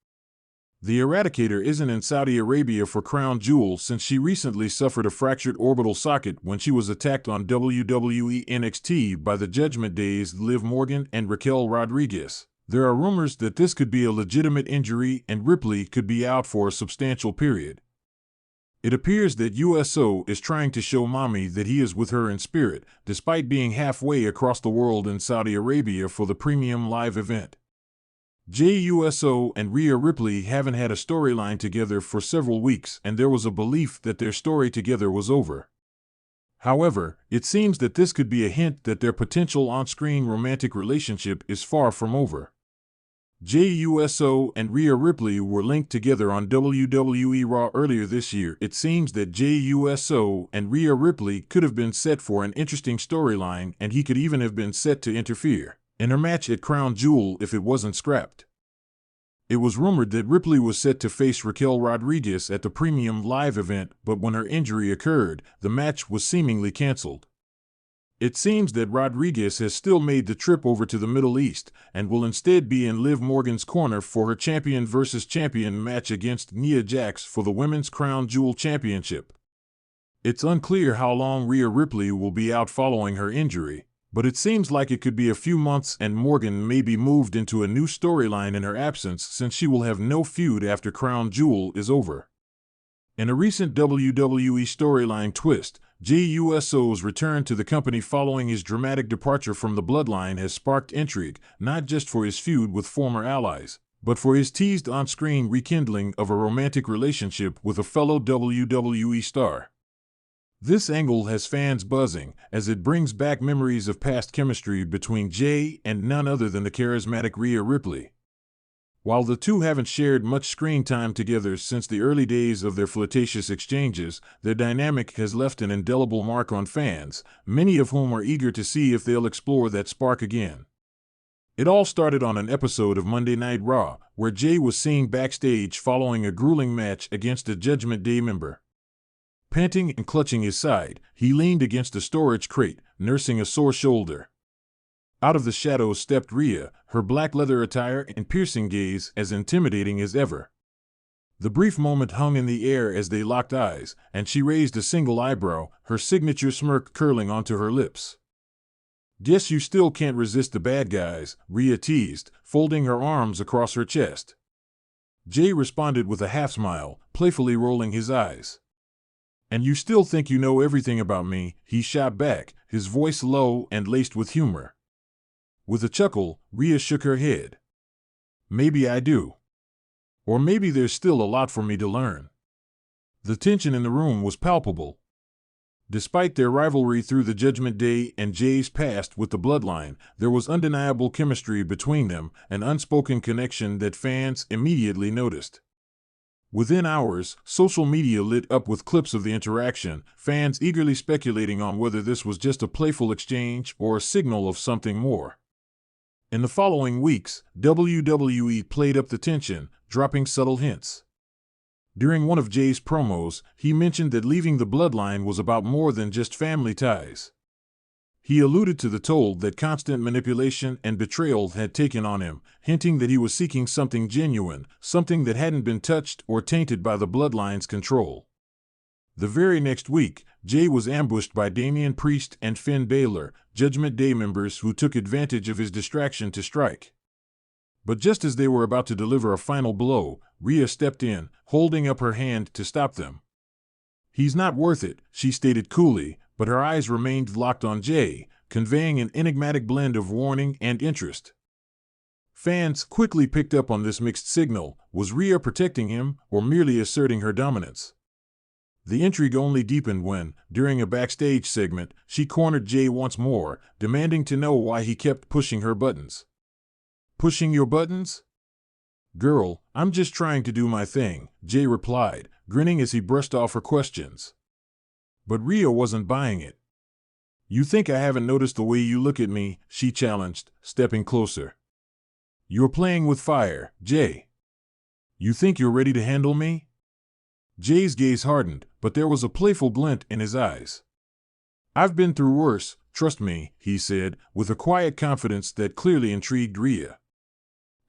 The Eradicator isn't in Saudi Arabia for Crown Jewel since she recently suffered a fractured orbital socket when she was attacked on WWE NXT by the Judgment Day's Liv Morgan and Raquel Rodriguez. There are rumors that this could be a legitimate injury and Ripley could be out for a substantial period. It appears that USO is trying to show mommy that he is with her in spirit, despite being halfway across the world in Saudi Arabia for the premium live event. JUSO and Rhea Ripley haven't had a storyline together for several weeks, and there was a belief that their story together was over. However, it seems that this could be a hint that their potential on-screen romantic relationship is far from over. JUSO and Rhea Ripley were linked together on WWE Raw earlier this year. It seems that JUSO and Rhea Ripley could have been set for an interesting storyline, and he could even have been set to interfere in her match at Crown Jewel if it wasn't scrapped. It was rumored that Ripley was set to face Raquel Rodriguez at the premium live event, but when her injury occurred, the match was seemingly canceled. It seems that Rodriguez has still made the trip over to the Middle East and will instead be in Liv Morgan's corner for her champion versus champion match against Nia Jax for the Women's Crown Jewel Championship. It's unclear how long Rhea Ripley will be out following her injury, but it seems like it could be a few months, and Morgan may be moved into a new storyline in her absence since she will have no feud after Crown Jewel is over. In a recent WWE storyline twist, JUSO's return to the company following his dramatic departure from the Bloodline has sparked intrigue, not just for his feud with former allies, but for his teased on-screen rekindling of a romantic relationship with a fellow WWE star. This angle has fans buzzing, as it brings back memories of past chemistry between Jay and none other than the charismatic Rhea Ripley. While the two haven't shared much screen time together since the early days of their flirtatious exchanges, their dynamic has left an indelible mark on fans, many of whom are eager to see if they'll explore that spark again. It all started on an episode of Monday Night Raw, where Jay was seen backstage following a grueling match against a Judgment Day member. Panting and clutching his side, he leaned against a storage crate, nursing a sore shoulder. Out of the shadows stepped Rhea, her black leather attire and piercing gaze as intimidating as ever. The brief moment hung in the air as they locked eyes, and she raised a single eyebrow, her signature smirk curling onto her lips. "Guess you still can't resist the bad guys," Rhea teased, folding her arms across her chest. Jay responded with a half-smile, playfully rolling his eyes. "And you still think you know everything about me," he shot back, his voice low and laced with humor. With a chuckle, Rhea shook her head. "Maybe I do. Or maybe there's still a lot for me to learn." The tension in the room was palpable. Despite their rivalry through the Judgment Day and Jay's past with the Bloodline, there was undeniable chemistry between them, an unspoken connection that fans immediately noticed. Within hours, social media lit up with clips of the interaction, fans eagerly speculating on whether this was just a playful exchange or a signal of something more. In the following weeks, WWE played up the tension, dropping subtle hints. During one of Jay's promos, he mentioned that leaving the Bloodline was about more than just family ties. He alluded to the toll that constant manipulation and betrayal had taken on him, hinting that he was seeking something genuine, something that hadn't been touched or tainted by the Bloodline's control. The very next week, Jay was ambushed by Damian Priest and Finn Balor, Judgment Day members who took advantage of his distraction to strike. But just as they were about to deliver a final blow, Rhea stepped in, holding up her hand to stop them. "He's not worth it," she stated coolly, but her eyes remained locked on Jay, conveying an enigmatic blend of warning and interest. Fans quickly picked up on this mixed signal. Was Rhea protecting him or merely asserting her dominance? The intrigue only deepened when, during a backstage segment, she cornered Jay once more, demanding to know why he kept pushing her buttons. "Pushing your buttons? Girl, I'm just trying to do my thing," Jay replied, grinning as he brushed off her questions. But Rhea wasn't buying it. "You think I haven't noticed the way you look at me?" she challenged, stepping closer. "You're playing with fire, Jay. You think you're ready to handle me?" Jay's gaze hardened, but there was a playful glint in his eyes. "I've been through worse, trust me," he said, with a quiet confidence that clearly intrigued Rhea.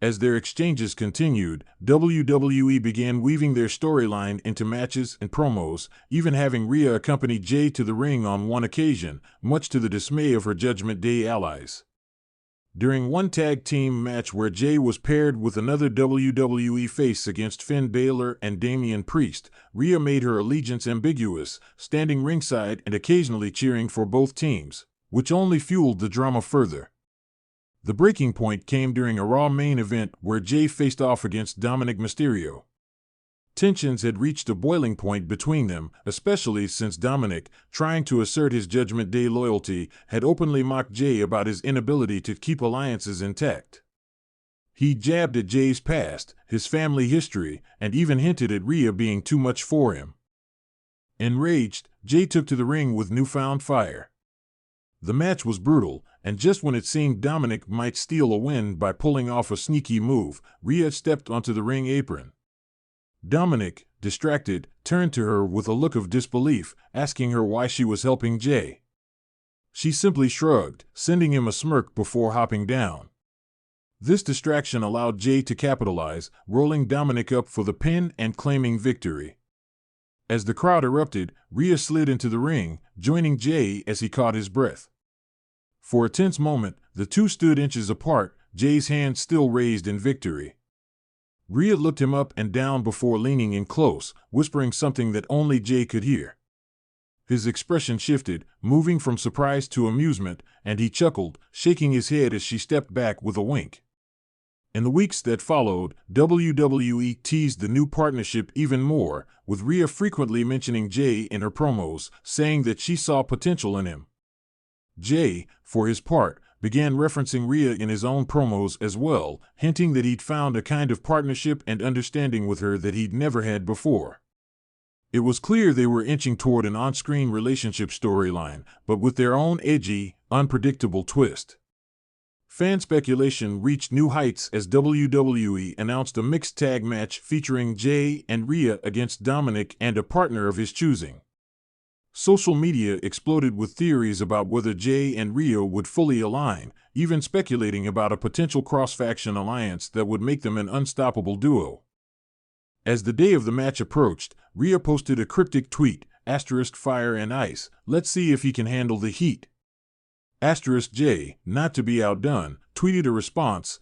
As their exchanges continued, WWE began weaving their storyline into matches and promos, even having Rhea accompany Jay to the ring on one occasion, much to the dismay of her Judgment Day allies. During one tag team match where Jay was paired with another WWE face against Finn Balor and Damian Priest, Rhea made her allegiance ambiguous, standing ringside and occasionally cheering for both teams, which only fueled the drama further. The breaking point came during a Raw main event where Jay faced off against Dominic Mysterio. Tensions had reached a boiling point between them, especially since Dominic, trying to assert his Judgment Day loyalty, had openly mocked Jay about his inability to keep alliances intact. He jabbed at Jay's past, his family history, and even hinted at Rhea being too much for him. Enraged, Jay took to the ring with newfound fire. The match was brutal, and just when it seemed Dominic might steal a win by pulling off a sneaky move, Rhea stepped onto the ring apron. Dominic, distracted, turned to her with a look of disbelief, asking her why she was helping Jay. She simply shrugged, sending him a smirk before hopping down. This distraction allowed Jay to capitalize, rolling Dominic up for the pin and claiming victory. As the crowd erupted, Rhea slid into the ring, joining Jay as he caught his breath. For a tense moment, the two stood inches apart, Jay's hand still raised in victory. Rhea looked him up and down before leaning in close, whispering something that only Jay could hear. His expression shifted, moving from surprise to amusement, and he chuckled, shaking his head as she stepped back with a wink. In the weeks that followed, WWE teased the new partnership even more, with Rhea frequently mentioning Jay in her promos, saying that she saw potential in him. Jay, for his part, began referencing Rhea in his own promos as well, hinting that he'd found a kind of partnership and understanding with her that he'd never had before. It was clear they were inching toward an on-screen relationship storyline, but with their own edgy, unpredictable twist. Fan speculation reached new heights as WWE announced a mixed tag match featuring Jay and Rhea against Dominic and a partner of his choosing. Social media exploded with theories about whether Jay and Rhea would fully align, even speculating about a potential cross-faction alliance that would make them an unstoppable duo. As the day of the match approached, Rhea posted a cryptic tweet, *Fire and Ice, let's see if he can handle the heat. Jay, not to be outdone, tweeted a response,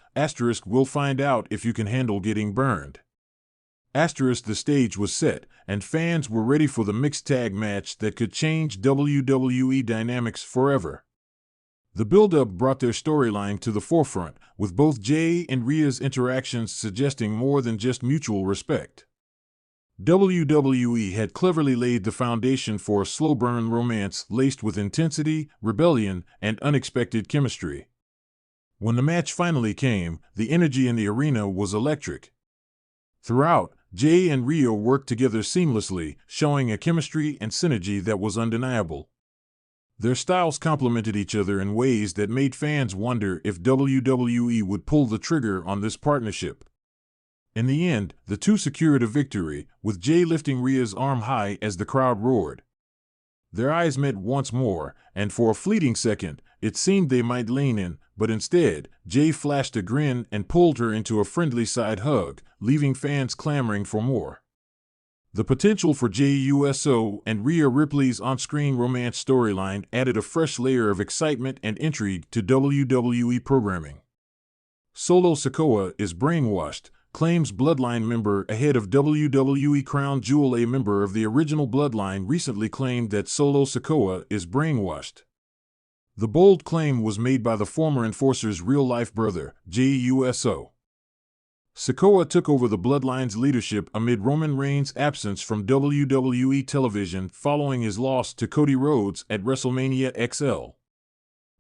*We'll find out if you can handle getting burned. The stage was set, and fans were ready for the mixed tag match that could change WWE dynamics forever. The build-up brought their storyline to the forefront, with both Jay and Rhea's interactions suggesting more than just mutual respect. WWE had cleverly laid the foundation for a slow-burn romance laced with intensity, rebellion, and unexpected chemistry. When the match finally came, the energy in the arena was electric. Throughout, Jay and Rhea worked together seamlessly, showing a chemistry and synergy that was undeniable. Their styles complemented each other in ways that made fans wonder if WWE would pull the trigger on this partnership. In the end, the two secured a victory, with Jay lifting Rhea's arm high as the crowd roared. Their eyes met once more, and for a fleeting second, it seemed they might lean in, but instead, Jay flashed a grin and pulled her into a friendly side hug, leaving fans clamoring for more. The potential for Jey Uso and Rhea Ripley's on-screen romance storyline added a fresh layer of excitement and intrigue to WWE programming. Solo Sikoa is brainwashed, claims Bloodline member ahead of WWE Crown Jewel. A member of the original Bloodline recently claimed that Solo Sikoa is brainwashed. The bold claim was made by the former enforcer's real-life brother, Juso. Sikoa took over the Bloodline's leadership amid Roman Reigns' absence from WWE television following his loss to Cody Rhodes at WrestleMania XL.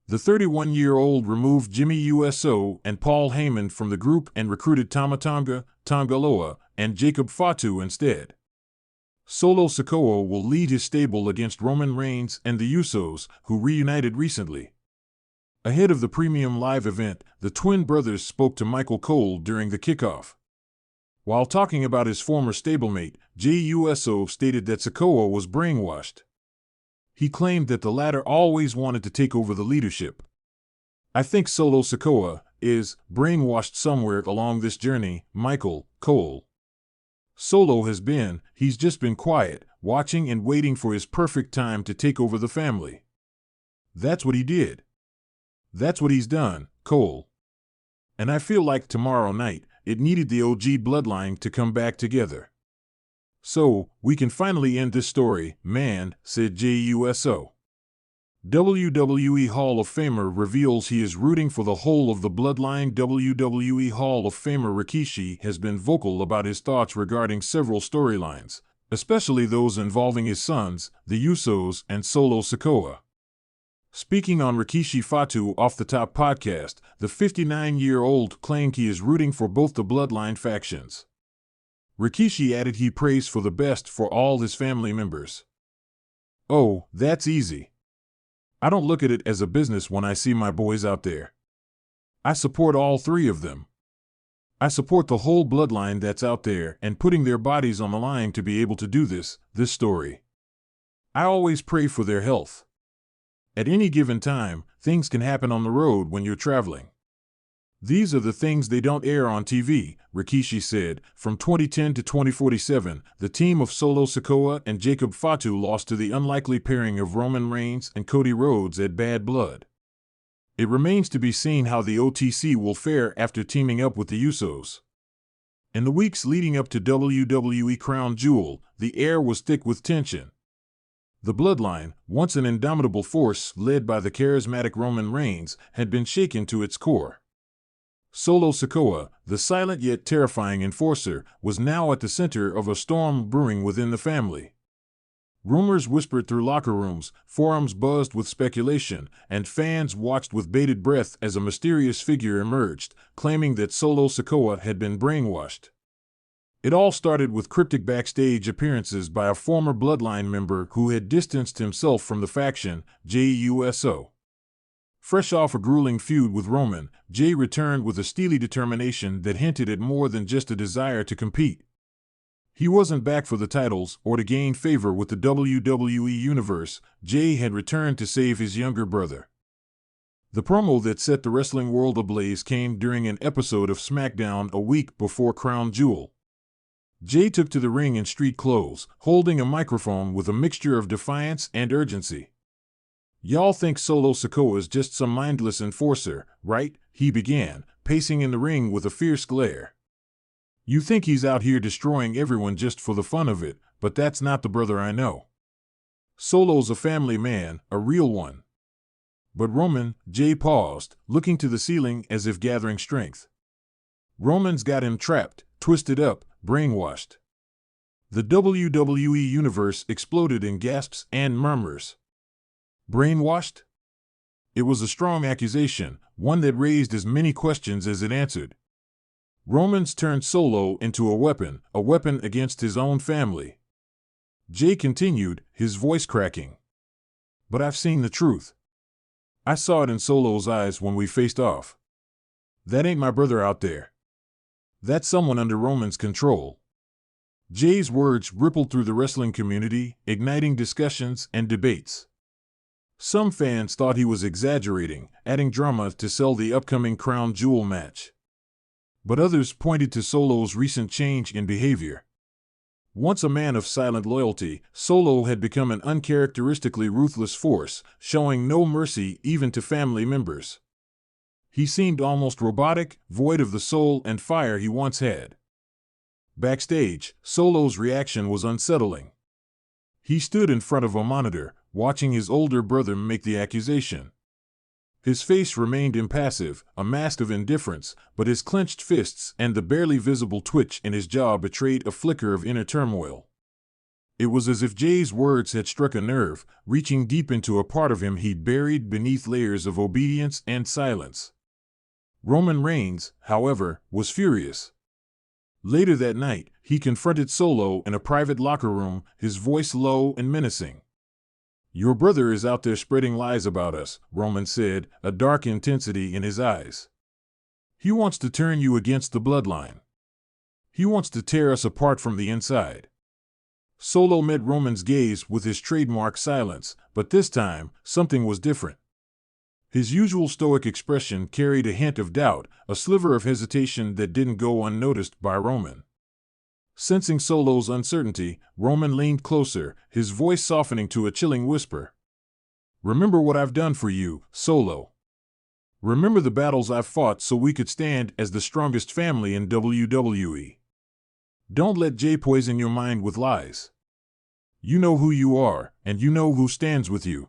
The 31-year-old removed Jimmy Uso and Paul Heyman from the group and recruited Tama Tonga, Tonga Loa, and Jacob Fatu instead. Solo Sikoa will lead his stable against Roman Reigns and the Usos, who reunited recently. Ahead of the premium live event, the twin brothers spoke to Michael Cole during the kickoff. While talking about his former stablemate, Juso stated that Sikoa was brainwashed. He claimed that the latter always wanted to take over the leadership. "I think Solo Sikoa is brainwashed somewhere along this journey, Michael Cole. Solo he's just been quiet, watching and waiting for his perfect time to take over the family. That's what he did. That's what he's done, Cole. And I feel like tomorrow night, it needed the OG bloodline to come back together. So, we can finally end this story, man," said Juso. WWE Hall of Famer reveals he is rooting for the whole of the bloodline. WWE Hall of Famer Rikishi has been vocal about his thoughts regarding several storylines, especially those involving his sons, the Usos, and Solo Sikoa. Speaking on Rikishi Fatu Off the Top podcast, the 59-year-old claimed he is rooting for both the bloodline factions. Rikishi added he prays for the best for all his family members. "Oh, that's easy. I don't look at it as a business when I see my boys out there. I support all three of them. I support the whole bloodline that's out there and putting their bodies on the line to be able to do this story. I always pray for their health. At any given time, things can happen on the road when you're traveling. These are the things they don't air on TV," Rikishi said. From 2010 to 2047, the team of Solo Sikoa and Jacob Fatu lost to the unlikely pairing of Roman Reigns and Cody Rhodes at Bad Blood. It remains to be seen how the OTC will fare after teaming up with the Usos. In the weeks leading up to WWE Crown Jewel, the air was thick with tension. The Bloodline, once an indomitable force led by the charismatic Roman Reigns, had been shaken to its core. Solo Sikoa, the silent yet terrifying enforcer, was now at the center of a storm brewing within the family. Rumors whispered through locker rooms, forums buzzed with speculation, and fans watched with bated breath as a mysterious figure emerged, claiming that Solo Sikoa had been brainwashed. It all started with cryptic backstage appearances by a former Bloodline member who had distanced himself from the faction, Juso. Fresh off a grueling feud with Roman, Jay returned with a steely determination that hinted at more than just a desire to compete. He wasn't back for the titles or to gain favor with the WWE Universe. Jay had returned to save his younger brother. The promo that set the wrestling world ablaze came during an episode of SmackDown a week before Crown Jewel. Jay took to the ring in street clothes, holding a microphone with a mixture of defiance and urgency. "Y'all think Solo Sikoa is just some mindless enforcer, right?" he began, pacing in the ring with a fierce glare. "You think he's out here destroying everyone just for the fun of it, but that's not the brother I know. Solo's a family man, a real one." "But Roman," Jay paused, looking to the ceiling as if gathering strength. "Roman's got him trapped, twisted up, brainwashed." The WWE Universe exploded in gasps and murmurs. Brainwashed? It was a strong accusation, one that raised as many questions as it answered. Roman's turned Solo into a weapon against his own family. Jay continued, his voice cracking. "But I've seen the truth. I saw it in Solo's eyes when we faced off. That ain't my brother out there. That's someone under Roman's control." Jay's words rippled through the wrestling community, igniting discussions and debates. Some fans thought he was exaggerating, adding drama to sell the upcoming Crown Jewel match. But others pointed to Solo's recent change in behavior. Once a man of silent loyalty, Solo had become an uncharacteristically ruthless force, showing no mercy even to family members. He seemed almost robotic, void of the soul and fire he once had. Backstage, Solo's reaction was unsettling. He stood in front of a monitor, watching his older brother make the accusation. His face remained impassive, a mask of indifference, but his clenched fists and the barely visible twitch in his jaw betrayed a flicker of inner turmoil. It was as if Jay's words had struck a nerve, reaching deep into a part of him he'd buried beneath layers of obedience and silence. Roman Reigns, however, was furious. Later that night, he confronted Solo in a private locker room, his voice low and menacing. "Your brother is out there spreading lies about us," Roman said, a dark intensity in his eyes. "He wants to turn you against the bloodline. He wants to tear us apart from the inside." Solo met Roman's gaze with his trademark silence, but this time, something was different. His usual stoic expression carried a hint of doubt, a sliver of hesitation that didn't go unnoticed by Roman. Sensing Solo's uncertainty, Roman leaned closer, his voice softening to a chilling whisper. "Remember what I've done for you, Solo. Remember the battles I've fought so we could stand as the strongest family in WWE. Don't let Jay poison your mind with lies. You know who you are, and you know who stands with you."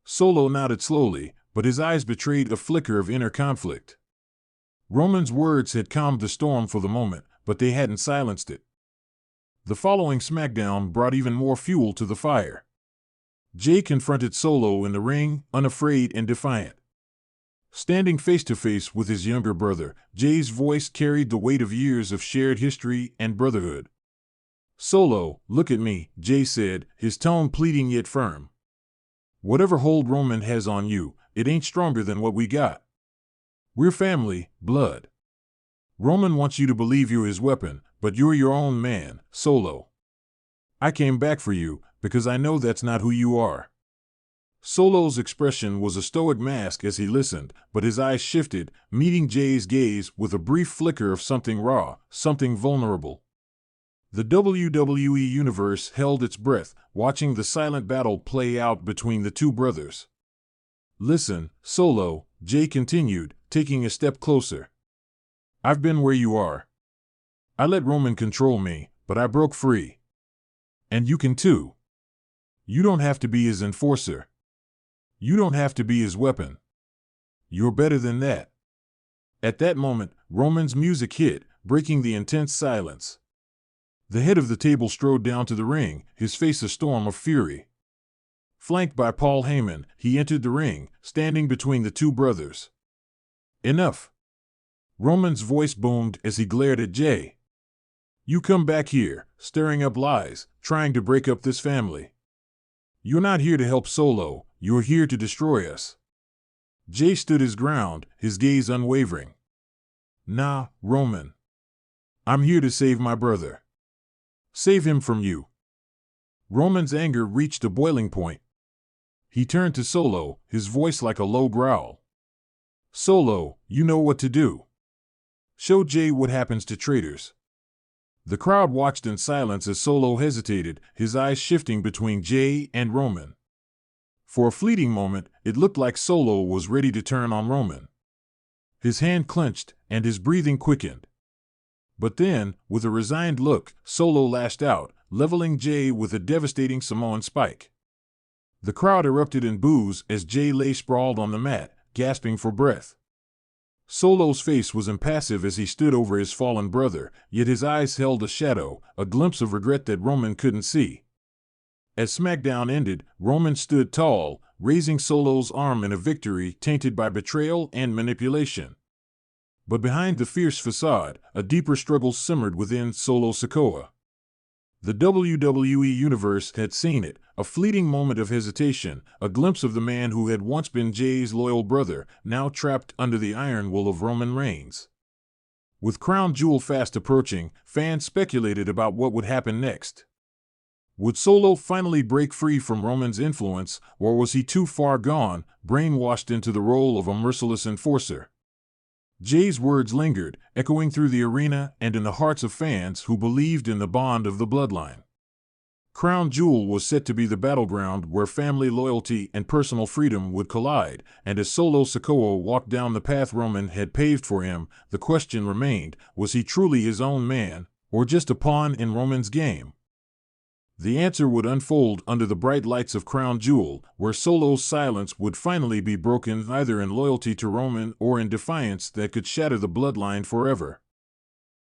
Solo nodded slowly, but his eyes betrayed a flicker of inner conflict. Roman's words had calmed the storm for the moment, but they hadn't silenced it. The following SmackDown brought even more fuel to the fire. Jay confronted Solo in the ring, unafraid and defiant. Standing face to face with his younger brother, Jay's voice carried the weight of years of shared history and brotherhood. "Solo, look at me," Jay said, his tone pleading yet firm. "Whatever hold Roman has on you, it ain't stronger than what we got. We're family, blood. Roman wants you to believe you're his weapon, but you're your own man, Solo. I came back for you, because I know that's not who you are." Solo's expression was a stoic mask as he listened, but his eyes shifted, meeting Jay's gaze with a brief flicker of something raw, something vulnerable. The WWE Universe held its breath, watching the silent battle play out between the two brothers. "Listen, Solo," Jay continued, taking a step closer. "I've been where you are. I let Roman control me, but I broke free. And you can too. You don't have to be his enforcer. You don't have to be his weapon. You're better than that." At that moment, Roman's music hit, breaking the intense silence. The head of the table strode down to the ring, his face a storm of fury. Flanked by Paul Heyman, he entered the ring, standing between the two brothers. "Enough." Roman's voice boomed as he glared at Jay. "You come back here, stirring up lies, trying to break up this family. You're not here to help Solo, you're here to destroy us." Jay stood his ground, his gaze unwavering. "Nah, Roman. I'm here to save my brother. Save him from you." Roman's anger reached a boiling point. He turned to Solo, his voice like a low growl. "Solo, you know what to do. Show Jay what happens to traitors." The crowd watched in silence as Solo hesitated, his eyes shifting between Jay and Roman. For a fleeting moment, it looked like Solo was ready to turn on Roman. His hand clenched, and his breathing quickened. But then, with a resigned look, Solo lashed out, leveling Jay with a devastating Samoan spike. The crowd erupted in boos as Jay lay sprawled on the mat, gasping for breath. Solo's face was impassive as he stood over his fallen brother, yet his eyes held a shadow, a glimpse of regret that Roman couldn't see. As SmackDown ended, Roman stood tall, raising Solo's arm in a victory tainted by betrayal and manipulation. But behind the fierce facade, a deeper struggle simmered within Solo Sikoa. The WWE Universe had seen it, a fleeting moment of hesitation, a glimpse of the man who had once been Jay's loyal brother, now trapped under the iron will of Roman Reigns. With Crown Jewel fast approaching, fans speculated about what would happen next. Would Solo finally break free from Roman's influence, or was he too far gone, brainwashed into the role of a merciless enforcer? Jay's words lingered, echoing through the arena and in the hearts of fans who believed in the bond of the bloodline. Crown Jewel was set to be the battleground where family loyalty and personal freedom would collide, and as Solo Sikoa walked down the path Roman had paved for him, the question remained, was he truly his own man, or just a pawn in Roman's game? The answer would unfold under the bright lights of Crown Jewel, where Solo's silence would finally be broken either in loyalty to Roman or in defiance that could shatter the bloodline forever.